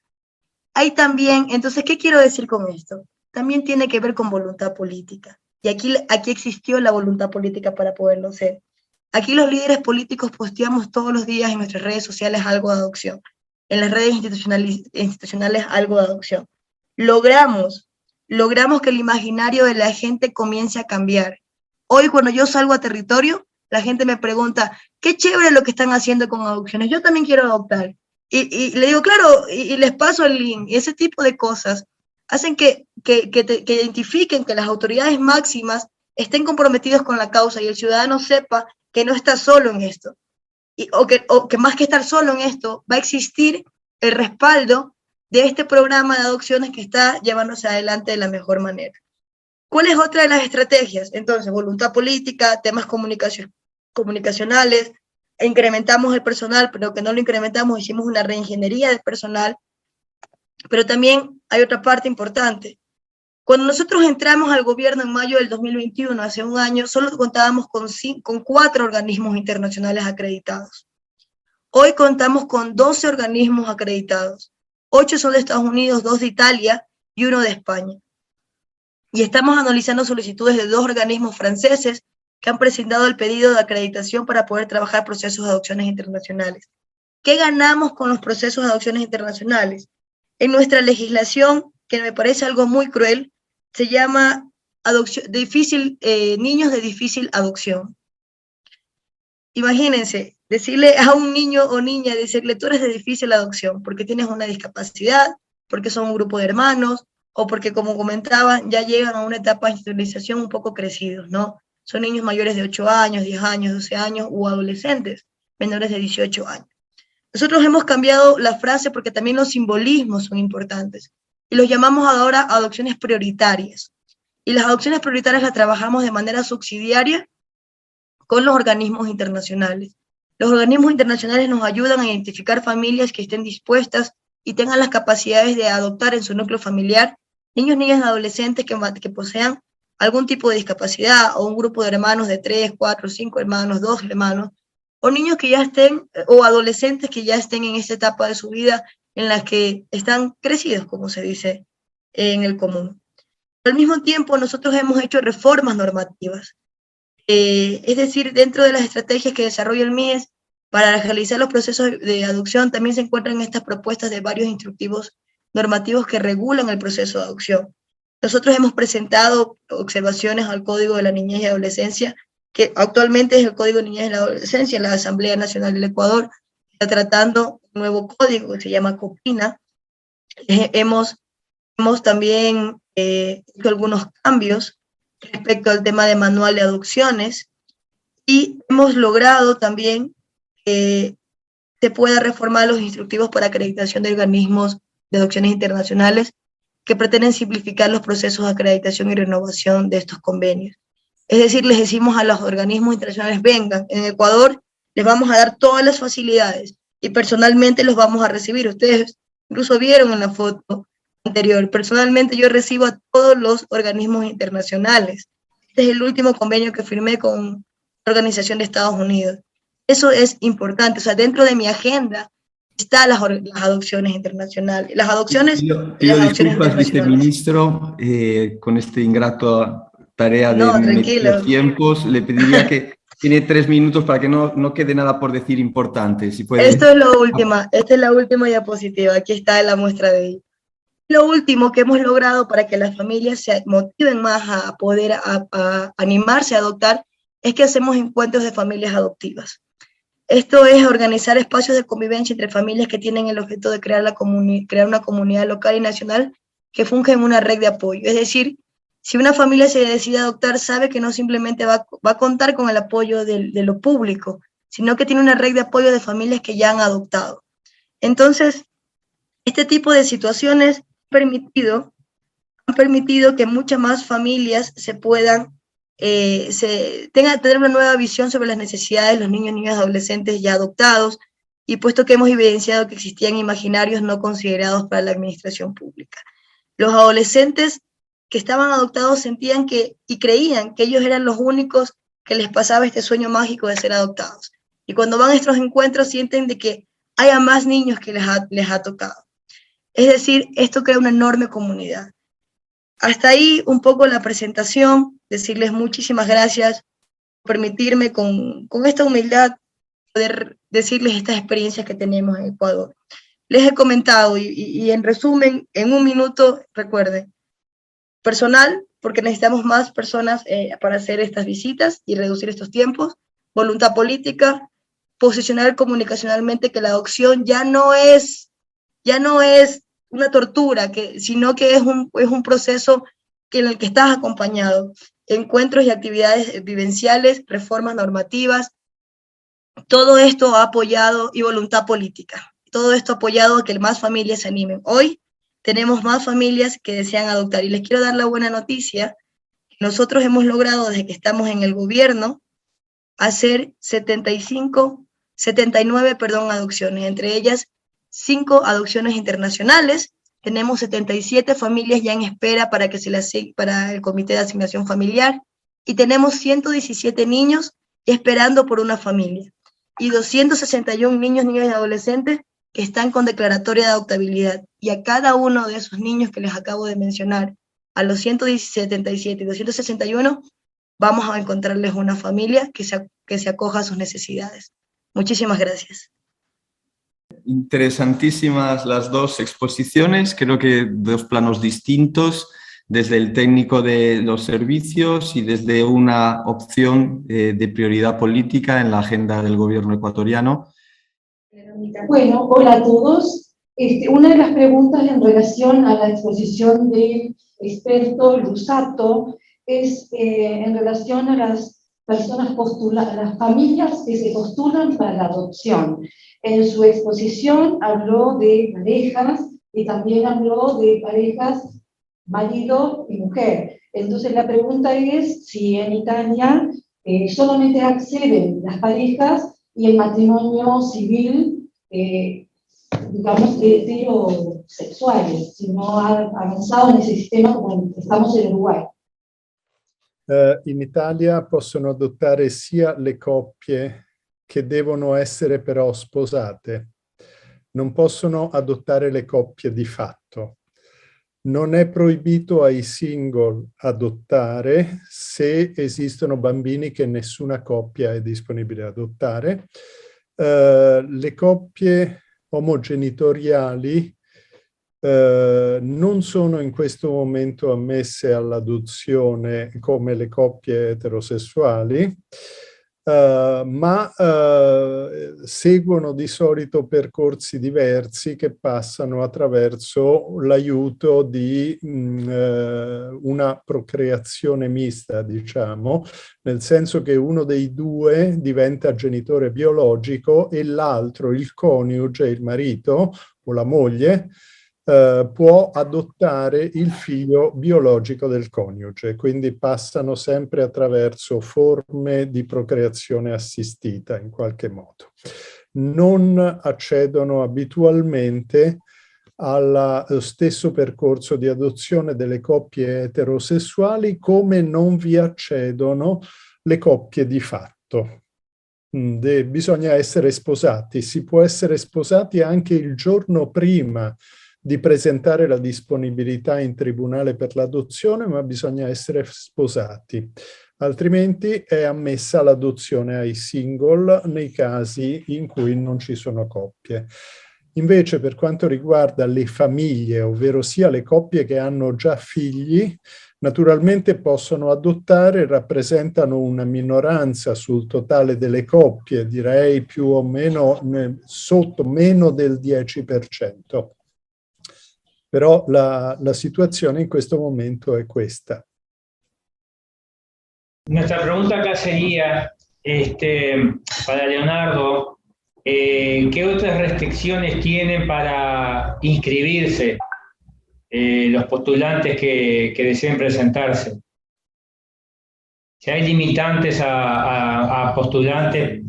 Hay también, entonces, ¿qué quiero decir con esto? También tiene que ver con voluntad política. Y aquí existió la voluntad política para poderlo hacer. Aquí los líderes políticos posteamos todos los días en nuestras redes sociales algo de adopción. En las redes institucionales algo de adopción. Logramos que el imaginario de la gente comience a cambiar. Hoy cuando yo salgo a territorio, la gente me pregunta, qué chévere lo que están haciendo con adopciones, yo también quiero adoptar. Y le digo, claro, y les paso el link, y ese tipo de cosas hacen que identifiquen que las autoridades máximas estén comprometidos con la causa y el ciudadano sepa que no está solo en esto. O que más que estar solo en esto, va a existir el respaldo de este programa de adopciones que está llevándose adelante de la mejor manera. ¿Cuál es otra de las estrategias? Entonces, voluntad política, temas comunicacionales, incrementamos el personal, pero que no lo incrementamos, hicimos una reingeniería de personal, pero también hay otra parte importante. Cuando nosotros entramos al gobierno en mayo del 2021, hace un año, solo contábamos con 4 organismos internacionales acreditados. Hoy contamos con 12 organismos acreditados. 8 son de Estados Unidos, 2 de Italia y 1 de España. Y estamos analizando solicitudes de 2 organismos franceses que han presentado el pedido de acreditación para poder trabajar procesos de adopciones internacionales. ¿Qué ganamos con los procesos de adopciones internacionales? En nuestra legislación, que me parece algo muy cruel, se llama niños de difícil adopción. Imagínense, decirle a un niño o niña, decirle, tú eres de difícil adopción, porque tienes una discapacidad, porque son un grupo de hermanos, o porque, como comentaban, ya llegan a una etapa de institucionalización un poco crecidos, ¿no? Son niños mayores de 8 años, 10 años, 12 años, o adolescentes menores de 18 años. Nosotros hemos cambiado la frase porque también los simbolismos son importantes, y los llamamos ahora adopciones prioritarias. Y las adopciones prioritarias las trabajamos de manera subsidiaria con los organismos internacionales. Los organismos internacionales nos ayudan a identificar familias que estén dispuestas y tengan las capacidades de adoptar en su núcleo familiar niños, niñas y adolescentes que posean algún tipo de discapacidad, o un grupo de hermanos de 3, 4, 5 hermanos, 2 hermanos, o niños que ya estén, o adolescentes que ya estén en esta etapa de su vida en la que están crecidos, como se dice en el común. Al mismo tiempo, nosotros hemos hecho reformas normativas. Es decir, dentro de las estrategias que desarrolla el MIES para realizar los procesos de adopción, también se encuentran estas propuestas de varios instructivos normativos que regulan el proceso de adopción. Nosotros hemos presentado observaciones al Código de la Niñez y Adolescencia, que actualmente es el Código de Niñez y la Adolescencia. La Asamblea Nacional del Ecuador está tratando un nuevo código que se llama COPINA. Hemos también hecho algunos cambios respecto al tema de manual de adopciones, y hemos logrado también que se pueda reformar los instructivos para acreditación de organismos de adopciones internacionales que pretenden simplificar los procesos de acreditación y renovación de estos convenios. Es decir, les decimos a los organismos internacionales, vengan, en Ecuador les vamos a dar todas las facilidades y personalmente los vamos a recibir. Ustedes incluso vieron en la foto anterior. Personalmente yo recibo a todos los organismos internacionales. Este es el último convenio que firmé con la Organización de Estados Unidos. Eso es importante, o sea, dentro de mi agenda están las adopciones internacionales. Las adopciones, pido disculpas, viceministro, con este ingrato tarea de medir los tiempos. Le pediría que tiene 3 minutos para que no quede nada por decir importante. Si puede. Esto es lo último, esta es la última diapositiva, aquí está la muestra de ello. Lo último que hemos logrado para que las familias se motiven más a poder a animarse a adoptar es que hacemos encuentros de familias adoptivas. Esto es organizar espacios de convivencia entre familias que tienen el objeto de crear una comunidad local y nacional que funge en una red de apoyo. Es decir, si una familia se decide adoptar, sabe que no simplemente va a contar con el apoyo de lo público, sino que tiene una red de apoyo de familias que ya han adoptado. Entonces, este tipo de situaciones han permitido que muchas más familias se puedan tener una nueva visión sobre las necesidades de los niños, niñas y adolescentes ya adoptados, y puesto que hemos evidenciado que existían imaginarios no considerados para la administración pública. Los adolescentes que estaban adoptados sentían y creían que ellos eran los únicos que les pasaba este sueño mágico de ser adoptados. Y cuando van a estos encuentros sienten de que haya más niños que les ha tocado. Es decir, esto crea una enorme comunidad. Hasta ahí un poco la presentación, decirles muchísimas gracias por permitirme con esta humildad poder decirles estas experiencias que tenemos en Ecuador. Les he comentado y en resumen, en 1 minuto, recuerden, personal, porque necesitamos más personas para hacer estas visitas y reducir estos tiempos, voluntad política, posicionar comunicacionalmente que la adopción ya no es una tortura, sino que es un proceso en el que estás acompañado. Encuentros y actividades vivenciales, reformas normativas, todo esto ha apoyado, y voluntad política. Todo esto ha apoyado a que más familias se animen. Hoy tenemos más familias que desean adoptar. Y les quiero dar la buena noticia. Nosotros hemos logrado, desde que estamos en el gobierno, hacer 79 adopciones, entre ellas 5 adopciones internacionales. Tenemos 77 familias ya en espera para el Comité de Asignación Familiar, y tenemos 117 niños esperando por una familia, y 261 niños, niñas y adolescentes que están con declaratoria de adoptabilidad. Y a cada uno de esos niños que les acabo de mencionar, a los 177 y 261, vamos a encontrarles una familia que se acoja a sus necesidades. Muchísimas gracias. Interesantísimas las 2 exposiciones, creo que 2 planos distintos, desde el técnico de los servicios y desde una opción de prioridad política en la agenda del gobierno ecuatoriano. Bueno, hola a todos. Una de las preguntas en relación a la exposición del experto Lusato es en relación a las personas a las familias que se postulan para la adopción. En su exposición habló de parejas y también habló de parejas marido y mujer. Entonces la pregunta es si en Italia solamente acceden las parejas y el matrimonio civil, digamos, heterosexuales, si no ha avanzato en ese sistema como estamos en Uruguay. In Italia possono adottare sia le coppie che devono essere però sposate, non possono adottare le coppie di fatto. Non è proibito ai single adottare se esistono bambini che nessuna coppia è disponibile ad adottare. Le coppie omogenitoriali non sono in questo momento ammesse all'adozione come le coppie eterosessuali, ma seguono di solito percorsi diversi che passano attraverso l'aiuto di una procreazione mista, diciamo, nel senso che uno dei 2 diventa genitore biologico e l'altro, il coniuge, il marito o la moglie, può adottare il figlio biologico del coniuge, quindi passano sempre attraverso forme di procreazione assistita in qualche modo. Non accedono abitualmente allo stesso percorso di adozione delle coppie eterosessuali, come non vi accedono le coppie di fatto. Bisogna essere sposati, si può essere sposati anche il giorno prima di presentare la disponibilità in tribunale per l'adozione, ma bisogna essere sposati. Altrimenti è ammessa l'adozione ai single nei casi in cui non ci sono coppie. Invece, per quanto riguarda le famiglie, ovvero sia le coppie che hanno già figli, naturalmente possono adottare, rappresentano una minoranza sul totale delle coppie, direi più o meno sotto meno del 10%. Però la situazione in questo momento è questa. Nuestra pregunta acá sería, para Leonardo, ¿qué otras restricciones tienen para inscribirse los postulantes que deseen presentarse? Si hay limitantes a postulantes.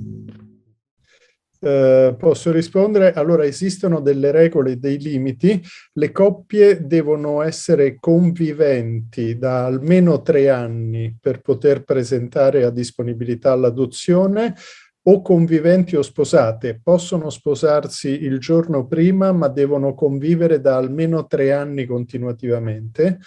Posso rispondere? Allora, esistono delle regole e dei limiti. Le coppie devono essere conviventi da almeno 3 anni per poter presentare a disponibilità all'adozione, o conviventi o sposate. Possono sposarsi il giorno prima, ma devono convivere da almeno 3 anni continuativamente.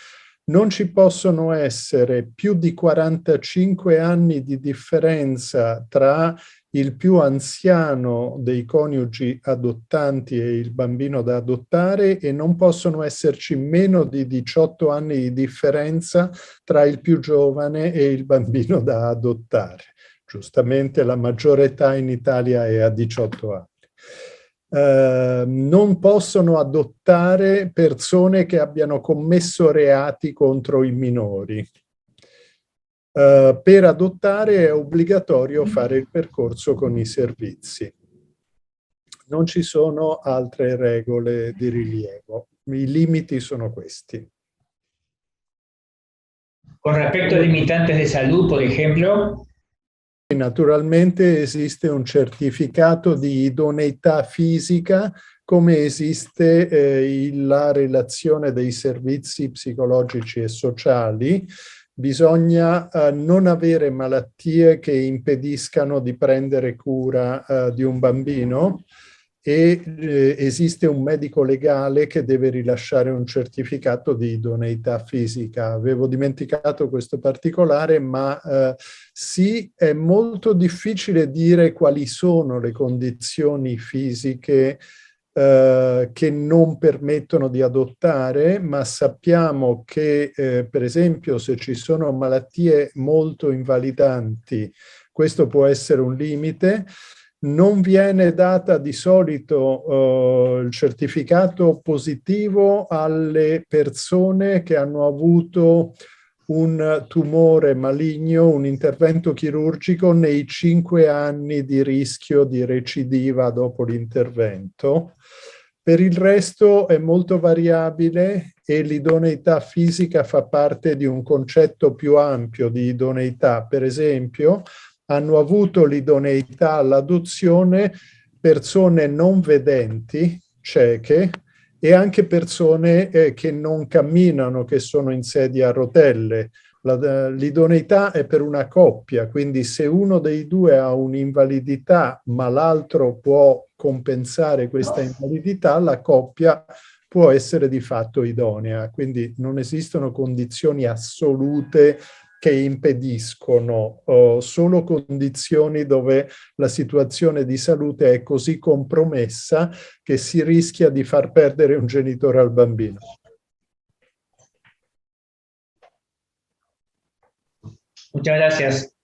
Non ci possono essere più di 45 anni di differenza tra il più anziano dei coniugi adottanti e il bambino da adottare, e non possono esserci meno di 18 anni di differenza tra il più giovane e il bambino da adottare. Giustamente la maggiore età in Italia è a 18 anni. Non possono adottare persone che abbiano commesso reati contro i minori. Per adottare è obbligatorio fare il percorso con i servizi. Non ci sono altre regole di rilievo. I limiti sono questi. Con respecto a limitantes de salud, por ejemplo. Naturalmente esiste un certificato di idoneità fisica, come esiste la relazione dei servizi psicologici e sociali. Bisogna non avere malattie che impediscano di prendere cura di un bambino, e esiste un medico legale che deve rilasciare un certificato di idoneità fisica. Avevo dimenticato questo particolare, ma sì, è molto difficile dire quali sono le condizioni fisiche che non permettono di adottare, ma sappiamo che per esempio se ci sono malattie molto invalidanti, questo può essere un limite. Non viene data di solito il certificato positivo alle persone che hanno avuto un tumore maligno, un intervento chirurgico nei 5 anni di rischio di recidiva dopo l'intervento. Per il resto è molto variabile, e l'idoneità fisica fa parte di un concetto più ampio di idoneità. Per esempio, hanno avuto l'idoneità all'adozione persone non vedenti, cieche, e anche persone che non camminano, che sono in sedia a rotelle. L'idoneità è per una coppia, quindi se uno dei due ha un'invalidità ma l'altro può compensare questa invalidità, la coppia può essere di fatto idonea. Quindi non esistono condizioni assolute che impediscono, solo condizioni dove la situazione di salute è così compromessa che si rischia di far perdere un genitore al bambino. Muchas gracias.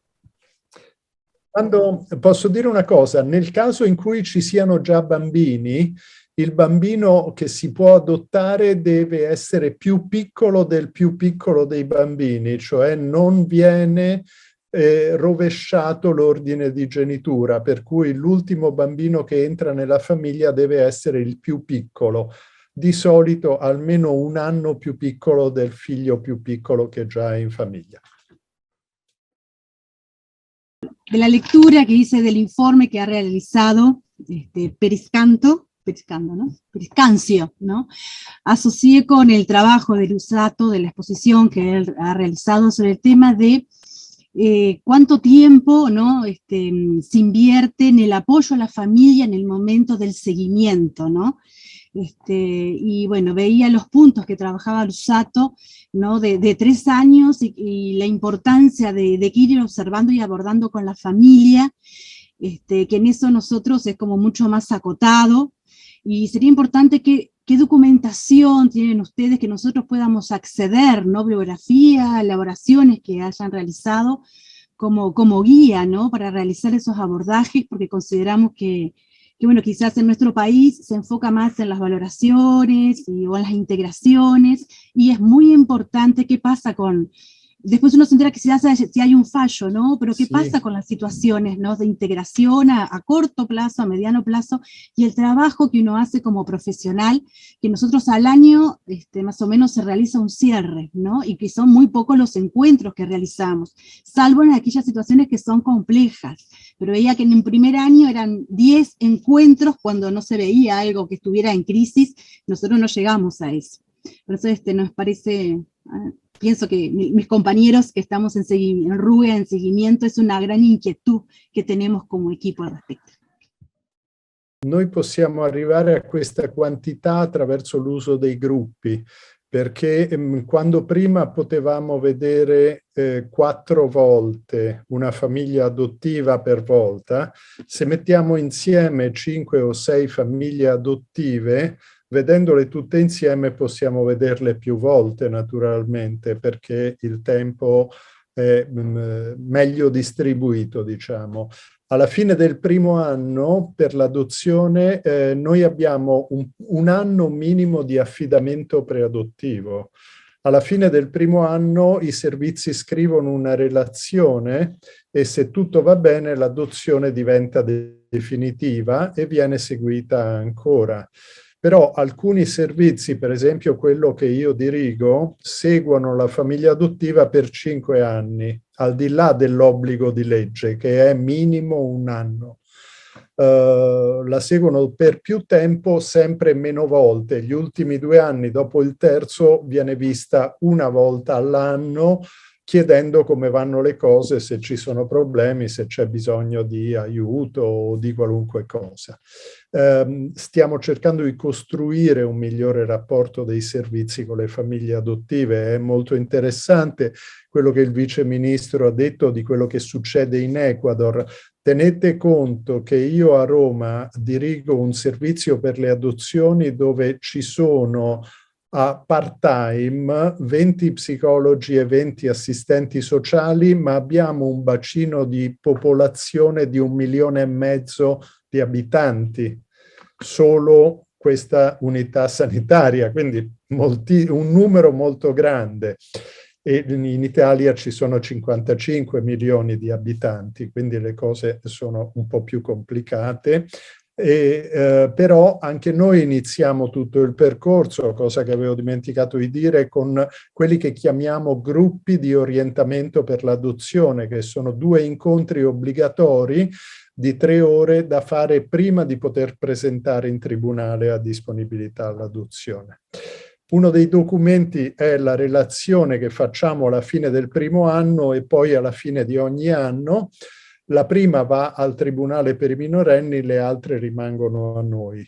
Posso dire una cosa, nel caso in cui ci siano già bambini, il bambino che si può adottare deve essere più piccolo del più piccolo dei bambini, cioè non viene rovesciato l'ordine di genitura, per cui l'ultimo bambino che entra nella famiglia deve essere il più piccolo, di solito almeno 1 anno più piccolo del figlio più piccolo che già è in famiglia. De la lectura que hice del informe que ha realizado Periscanto, Pescancio, ¿no? Asocié con el trabajo de Luzzatto, de la exposición que él ha realizado sobre el tema de cuánto tiempo, ¿no? Se invierte en el apoyo a la familia en el momento del seguimiento, ¿no? Y bueno, veía los puntos que trabajaba Luzzatto, ¿no? de 3 años y la importancia de ir observando y abordando con la familia, que en eso nosotros es como mucho más acotado, y sería importante qué documentación tienen ustedes que nosotros podamos acceder, ¿no? Bibliografía, elaboraciones que hayan realizado como guía, ¿no? Para realizar esos abordajes, porque consideramos que bueno, quizás en nuestro país se enfoca más en las valoraciones o en las integraciones, y es muy importante qué pasa con... Después uno se entera que si hay un fallo, ¿no? Pero ¿qué pasa con las situaciones, ¿no? De integración a corto plazo, a mediano plazo, y el trabajo que uno hace como profesional, que nosotros al año más o menos se realiza un cierre, ¿no? Y que son muy pocos los encuentros que realizamos, salvo en aquellas situaciones que son complejas. Pero veía que en el primer año eran 10 encuentros cuando no se veía algo que estuviera en crisis, nosotros no llegamos a eso. Por eso nos parece... pienso que mis compañeros que estamos en RUE, en seguimiento, es una gran inquietud che tenemos come equipo al respecto. Noi possiamo arrivare a questa quantità attraverso l'uso dei gruppi, perché quando prima potevamo vedere 4 volte una famiglia adottiva per volta, se mettiamo insieme 5 o 6 famiglie adottive, vedendole tutte insieme possiamo vederle più volte naturalmente, perché il tempo è meglio distribuito, diciamo. Alla fine del primo anno per l'adozione noi abbiamo un anno minimo di affidamento preadottivo. Alla fine del primo anno i servizi scrivono una relazione e se tutto va bene l'adozione diventa definitiva e viene seguita ancora. Però alcuni servizi, per esempio quello che io dirigo, seguono la famiglia adottiva per 5 anni, al di là dell'obbligo di legge, che è minimo 1 anno. La seguono per più tempo, sempre meno volte. Gli ultimi 2 anni, dopo il terzo, viene vista 1 volta all'anno, chiedendo come vanno le cose, se ci sono problemi, se c'è bisogno di aiuto o di qualunque cosa. Stiamo cercando di costruire un migliore rapporto dei servizi con le famiglie adottive. È molto interessante quello che il vice ministro ha detto di quello che succede in Ecuador. Tenete conto che io a Roma dirigo un servizio per le adozioni dove ci sono a part-time 20 psicologi e 20 assistenti sociali, ma abbiamo un bacino di popolazione di 1,5 milioni di abitanti, solo questa unità sanitaria, quindi un numero molto grande. E in Italia ci sono 55 milioni di abitanti, quindi le cose sono un po' più complicate. Però anche noi iniziamo tutto il percorso, cosa che avevo dimenticato di dire, con quelli che chiamiamo gruppi di orientamento per l'adozione, che sono 2 incontri obbligatori di 3 ore da fare prima di poter presentare in tribunale a disponibilità all'adozione. Uno dei documenti è la relazione che facciamo alla fine del primo anno e poi alla fine di ogni anno. La prima va al Tribunale per i minorenni, le altre rimangono a noi.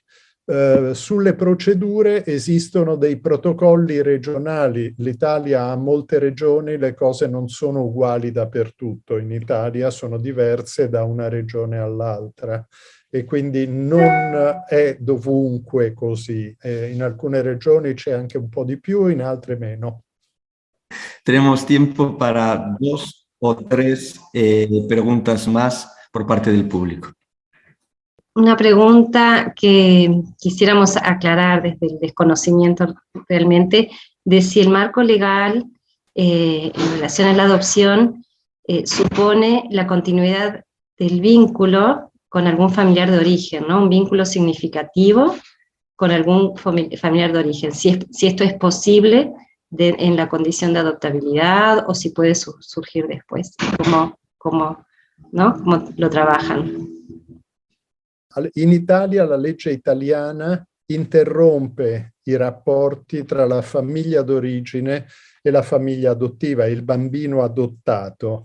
Sulle procedure esistono dei protocolli regionali. L'Italia ha molte regioni, le cose non sono uguali dappertutto. In Italia sono diverse da una regione all'altra e quindi non è dovunque così. In alcune regioni c'è anche un po' di più, in altre meno. Tenemos tiempo para 2 o 3 preguntas más por parte del público. Una pregunta que quisiéramos aclarar desde el desconocimiento realmente de si el marco legal en relación a la adopción supone la continuidad del vínculo con algún familiar de origen, ¿no? Un vínculo significativo con algún familiar de origen. Si esto es posible en la condición de adoptabilidad o si puede surgir después, ¿no? ¿Cómo lo trabajan? In Italia la legge italiana interrompe i rapporti tra la famiglia d'origine e la famiglia adottiva, il bambino adottato.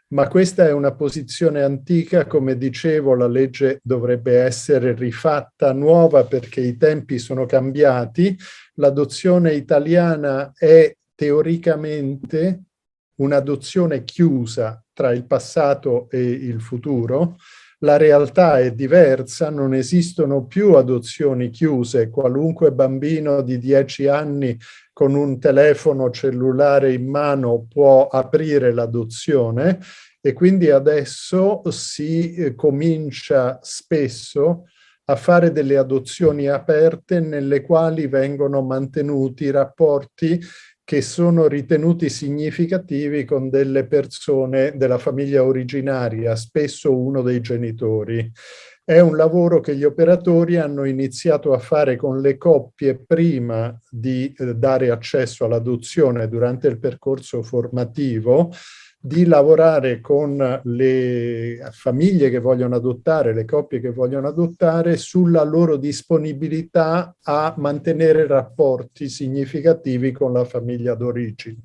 Ma questa è una posizione antica, come dicevo, la legge dovrebbe essere rifatta nuova perché i tempi sono cambiati. L'adozione italiana è teoricamente un'adozione chiusa tra il passato e il futuro. La realtà è diversa, non esistono più adozioni chiuse. Qualunque bambino di 10 anni con un telefono cellulare in mano può aprire l'adozione e quindi adesso si comincia spesso a fare delle adozioni aperte nelle quali vengono mantenuti rapporti che sono ritenuti significativi con delle persone della famiglia originaria, spesso uno dei genitori. È un lavoro che gli operatori hanno iniziato a fare con le coppie prima di dare accesso all'adozione durante il percorso formativo, di lavorare con le famiglie che vogliono adottare, le coppie che vogliono adottare, sulla loro disponibilità a mantenere rapporti significativi con la famiglia d'origine.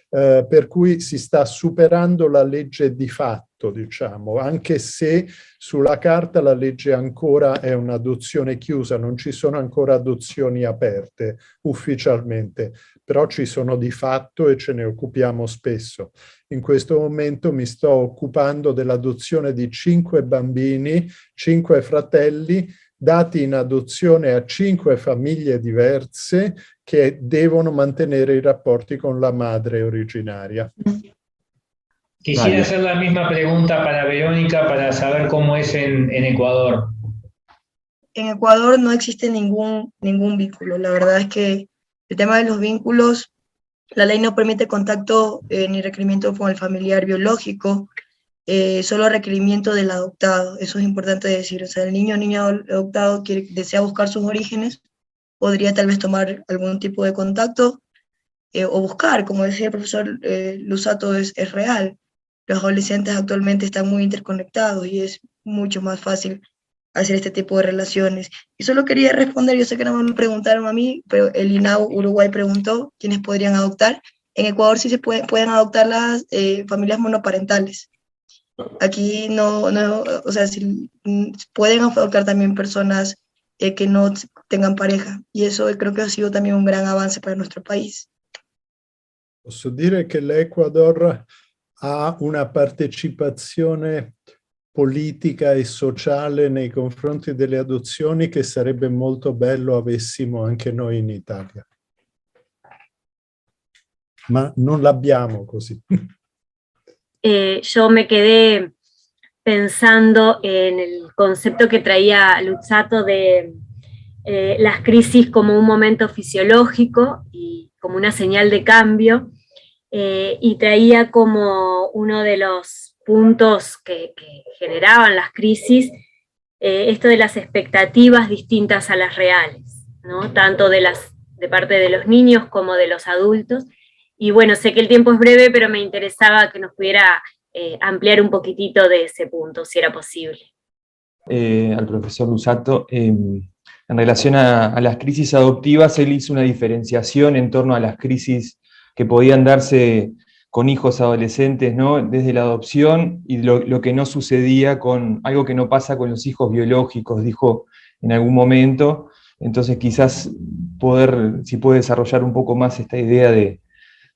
Per cui si sta superando la legge di fatto, diciamo, anche se sulla carta la legge ancora è un'adozione chiusa, non ci sono ancora adozioni aperte ufficialmente, però ci sono di fatto e ce ne occupiamo spesso. In questo momento mi sto occupando dell'adozione di 5 bambini, 5 fratelli, dati in adozione a 5 famiglie diverse che devono mantenere i rapporti con la madre originaria. Quisiera hacer la misma pregunta para Verónica para saber cómo es en Ecuador. En Ecuador no existe ningún vínculo. La verdad es que el tema de los vínculos, la ley no permite contacto ni requerimiento con el familiar biológico, solo requerimiento del adoptado. Eso es importante decir. O sea, el niño o niña adoptado desea buscar sus orígenes, podría tal vez tomar algún tipo de contacto o buscar, como decía el profesor Lusato, es real. Los adolescentes actualmente están muy interconectados y es mucho más fácil hacer este tipo de relaciones. Y solo quería responder, yo sé que no me preguntaron a mí, pero el INAU Uruguay preguntó quiénes podrían adoptar. En Ecuador sí se pueden adoptar las familias monoparentales. Aquí no, o sea, si, pueden adoptar también personas que no tengan pareja, y eso creo que ha sido también un gran avance para nuestro país. Posso dire che l'Ecuador ha una partecipazione politica e sociale nei confronti delle adozioni che sarebbe molto bello avessimo anche noi in Italia. Ma non l'abbiamo così. Yo me quedé pensando en el concepto que traía Luzzatto de las crisis como un momento fisiológico y como una señal de cambio, y traía como uno de los puntos que generaban las crisis esto de las expectativas distintas a las reales, ¿no? Tanto de parte de los niños como de los adultos. Y bueno, sé que el tiempo es breve, pero me interesaba que nos pudiera ampliar un poquitito de ese punto, si era posible. Al profesor Luzzatto, en relación a las crisis adoptivas, él hizo una diferenciación en torno a las crisis que podían darse con hijos adolescentes, ¿no? Desde la adopción, y lo que no sucedía con algo que no pasa con los hijos biológicos, dijo en algún momento. Entonces quizás si puede desarrollar un poco más esta idea de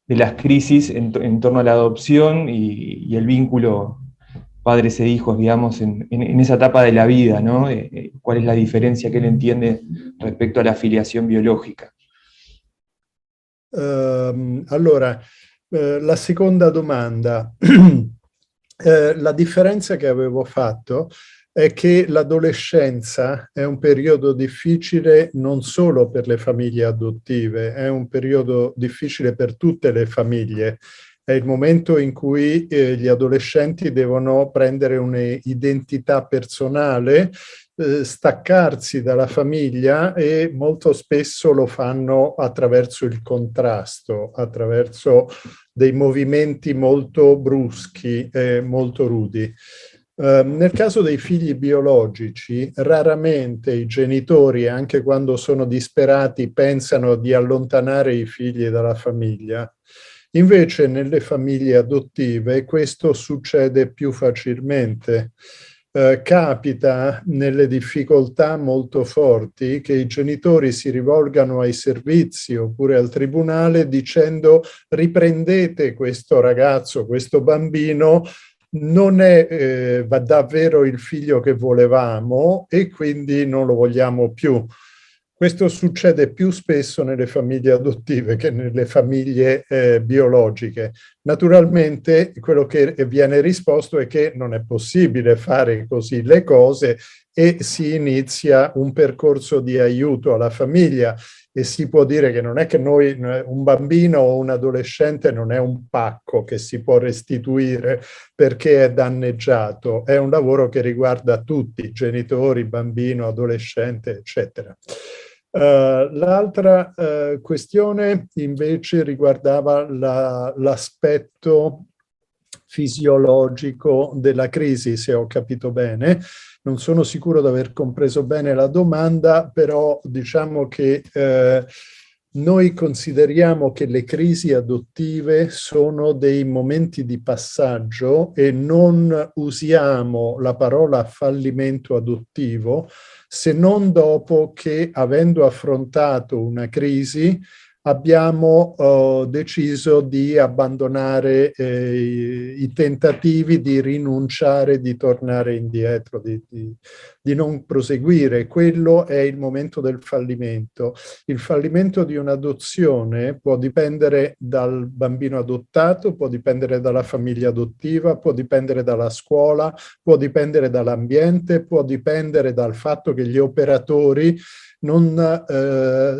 las crisis en torno a la adopción y el vínculo padres e hijos, digamos, en esa etapa de la vida, ¿no? ¿Cuál es la diferencia que él entiende respecto a la filiación biologica? Allora, la seconda domanda. La differenza che avevo fatto è che l'adolescenza è un periodo difficile non solo per le famiglie adottive, è un periodo difficile per tutte le famiglie. È il momento in cui gli adolescenti devono prendere un'identità personale, staccarsi dalla famiglia, e molto spesso lo fanno attraverso il contrasto, attraverso dei movimenti molto bruschi e molto rudi. Nel caso dei figli biologici, raramente i genitori, anche quando sono disperati, pensano di allontanare i figli dalla famiglia. Invece nelle famiglie adottive questo succede più facilmente. Capita nelle difficoltà molto forti che i genitori si rivolgano ai servizi oppure al tribunale dicendo: riprendete questo ragazzo, questo bambino, non è davvero il figlio che volevamo e quindi non lo vogliamo più. Questo succede più spesso nelle famiglie adottive che nelle famiglie biologiche. Naturalmente quello che viene risposto è che non è possibile fare così le cose e si inizia un percorso di aiuto alla famiglia e si può dire che non è che un bambino o un adolescente non è un pacco che si può restituire perché è danneggiato, è un lavoro che riguarda tutti, genitori, bambino, adolescente, eccetera. L'altra questione invece riguardava l'aspetto fisiologico della crisi, se ho capito bene. Non sono sicuro di aver compreso bene la domanda, però diciamo che noi consideriamo che le crisi adottive sono dei momenti di passaggio e non usiamo la parola fallimento adottivo se non dopo che, avendo affrontato una crisi, abbiamo deciso di abbandonare i tentativi di rinunciare, di tornare indietro, di non proseguire. Quello è il momento del fallimento. Il fallimento di un'adozione può dipendere dal bambino adottato, può dipendere dalla famiglia adottiva, può dipendere dalla scuola, può dipendere dall'ambiente, può dipendere dal fatto che gli operatori non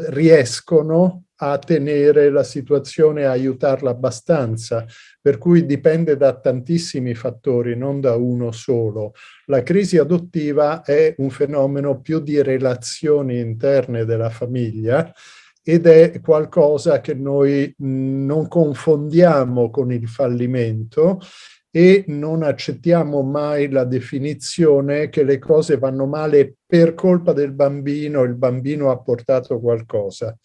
riescono a tenere la situazione, a aiutarla abbastanza, per cui dipende da tantissimi fattori, non da uno solo. La crisi adottiva è un fenomeno più di relazioni interne della famiglia ed è qualcosa che noi non confondiamo con il fallimento e non accettiamo mai la definizione che le cose vanno male per colpa del bambino, il bambino ha portato qualcosa.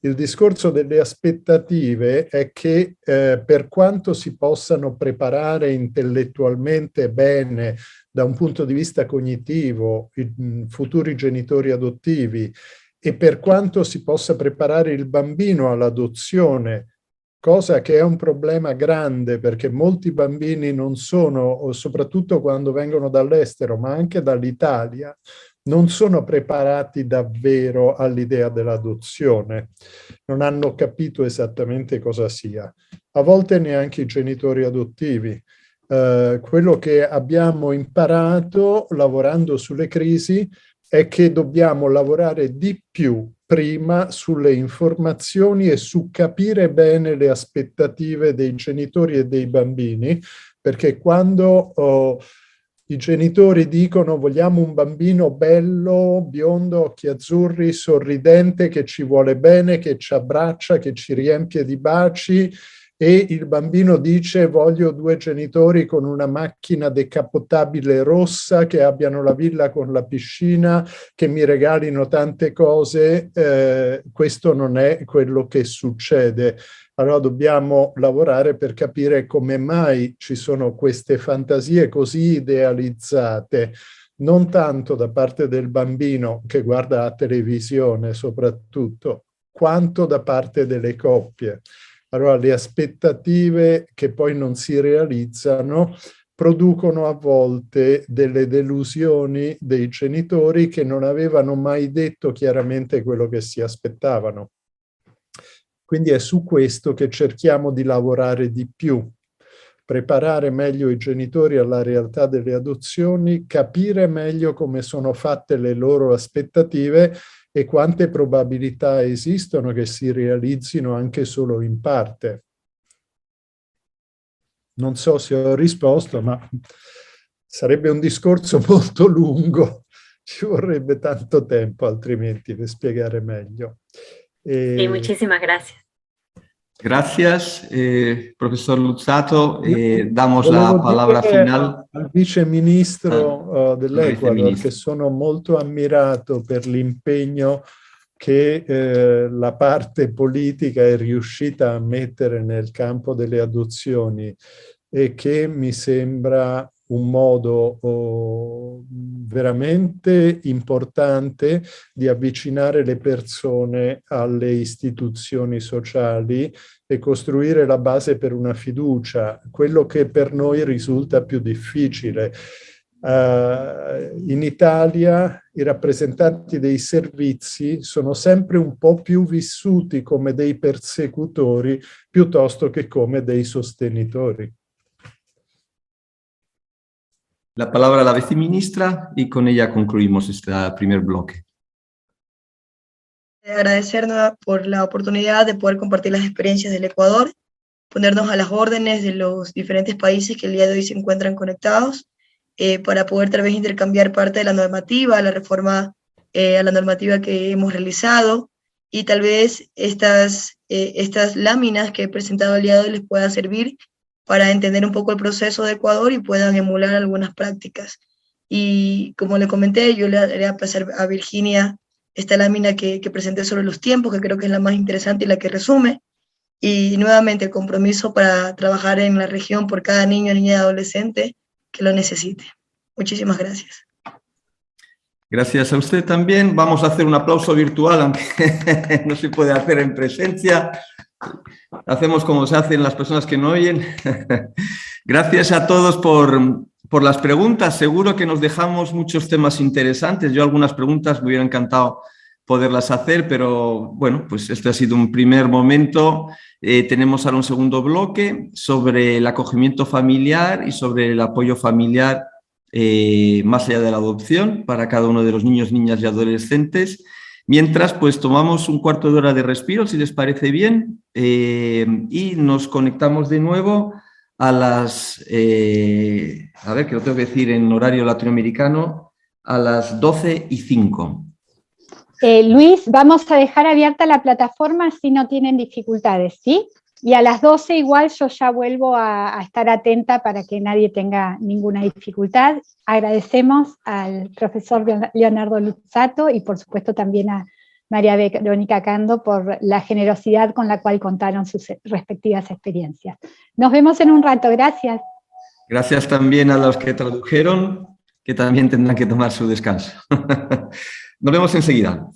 Il discorso delle aspettative è che per quanto si possano preparare intellettualmente bene da un punto di vista cognitivo i futuri genitori adottivi e per quanto si possa preparare il bambino all'adozione, cosa che è un problema grande perché molti bambini non sono, soprattutto quando vengono dall'estero, ma anche dall'Italia, non sono preparati davvero all'idea dell'adozione, non hanno capito esattamente cosa sia. A volte neanche i genitori adottivi. Quello che abbiamo imparato lavorando sulle crisi è che dobbiamo lavorare di più prima sulle informazioni e su capire bene le aspettative dei genitori e dei bambini, perché quando i genitori dicono vogliamo un bambino bello, biondo, occhi azzurri, sorridente, che ci vuole bene, che ci abbraccia, che ci riempie di baci, e il bambino dice voglio 2 genitori con una macchina decappottabile rossa, che abbiano la villa con la piscina, che mi regalino tante cose, questo non è quello che succede. Allora dobbiamo lavorare per capire come mai ci sono queste fantasie così idealizzate, non tanto da parte del bambino che guarda la televisione soprattutto, quanto da parte delle coppie. Allora le aspettative che poi non si realizzano producono a volte delle delusioni dei genitori che non avevano mai detto chiaramente quello che si aspettavano. Quindi è su questo che cerchiamo di lavorare di più, preparare meglio i genitori alla realtà delle adozioni, capire meglio come sono fatte le loro aspettative e quante probabilità esistono che si realizzino anche solo in parte. Non so se ho risposto, ma sarebbe un discorso molto lungo, ci vorrebbe tanto tempo altrimenti per spiegare meglio. Sí, muchísimas gracias. Gracias, profesor Luzzatto. Damos la palabra final al vice ministro dell'Ecuador, che sono molto ammirato per l'impegno che la parte politica è riuscita a mettere nel campo delle adozioni e che mi sembra un modo veramente importante di avvicinare le persone alle istituzioni sociali e costruire la base per una fiducia, quello che per noi risulta più difficile. In Italia i rappresentanti dei servizi sono sempre un po' più vissuti come dei persecutori piuttosto che come dei sostenitori. La palabra a la viceministra y con ella concluimos este primer bloque. Agradecernos por la oportunidad de poder compartir las experiencias del Ecuador, ponernos a las órdenes de los diferentes países que el día de hoy se encuentran conectados, para poder tal vez intercambiar parte de la normativa, la reforma a la normativa que hemos realizado, y tal vez estas láminas que he presentado el día de hoy les pueda servir para entender un poco el proceso de Ecuador y puedan emular algunas prácticas. Y como le comenté, yo le haré pasar a Virginia esta lámina que presenté sobre los tiempos, que creo que es la más interesante y la que resume, y nuevamente el compromiso para trabajar en la región por cada niño, niña y adolescente que lo necesite. Muchísimas gracias. Gracias a usted también. Vamos a hacer un aplauso virtual, aunque no se puede hacer en presencia. Hacemos como se hacen las personas que no oyen. Gracias a todos por las preguntas. Seguro que nos dejamos muchos temas interesantes. Yo algunas preguntas me hubiera encantado poderlas hacer, pero bueno, pues este ha sido un primer momento. Tenemos ahora un segundo bloque sobre el acogimiento familiar y sobre el apoyo familiar más allá de la adopción para cada uno de los niños, niñas y adolescentes. Mientras, pues tomamos un cuarto de hora de respiro, si les parece bien, y nos conectamos de nuevo a las, a ver, que lo tengo que decir en horario latinoamericano, a las 12:05. Luis, vamos a dejar abierta la plataforma si no tienen dificultades, ¿sí? Y a las 12 igual yo ya vuelvo a estar atenta para que nadie tenga ninguna dificultad. Agradecemos al profesor Leonardo Luzzatto y por supuesto también a María Verónica Cando por la generosidad con la cual contaron sus respectivas experiencias. Nos vemos en un rato, gracias. Gracias también a los que tradujeron, que también tendrán que tomar su descanso. Nos vemos enseguida.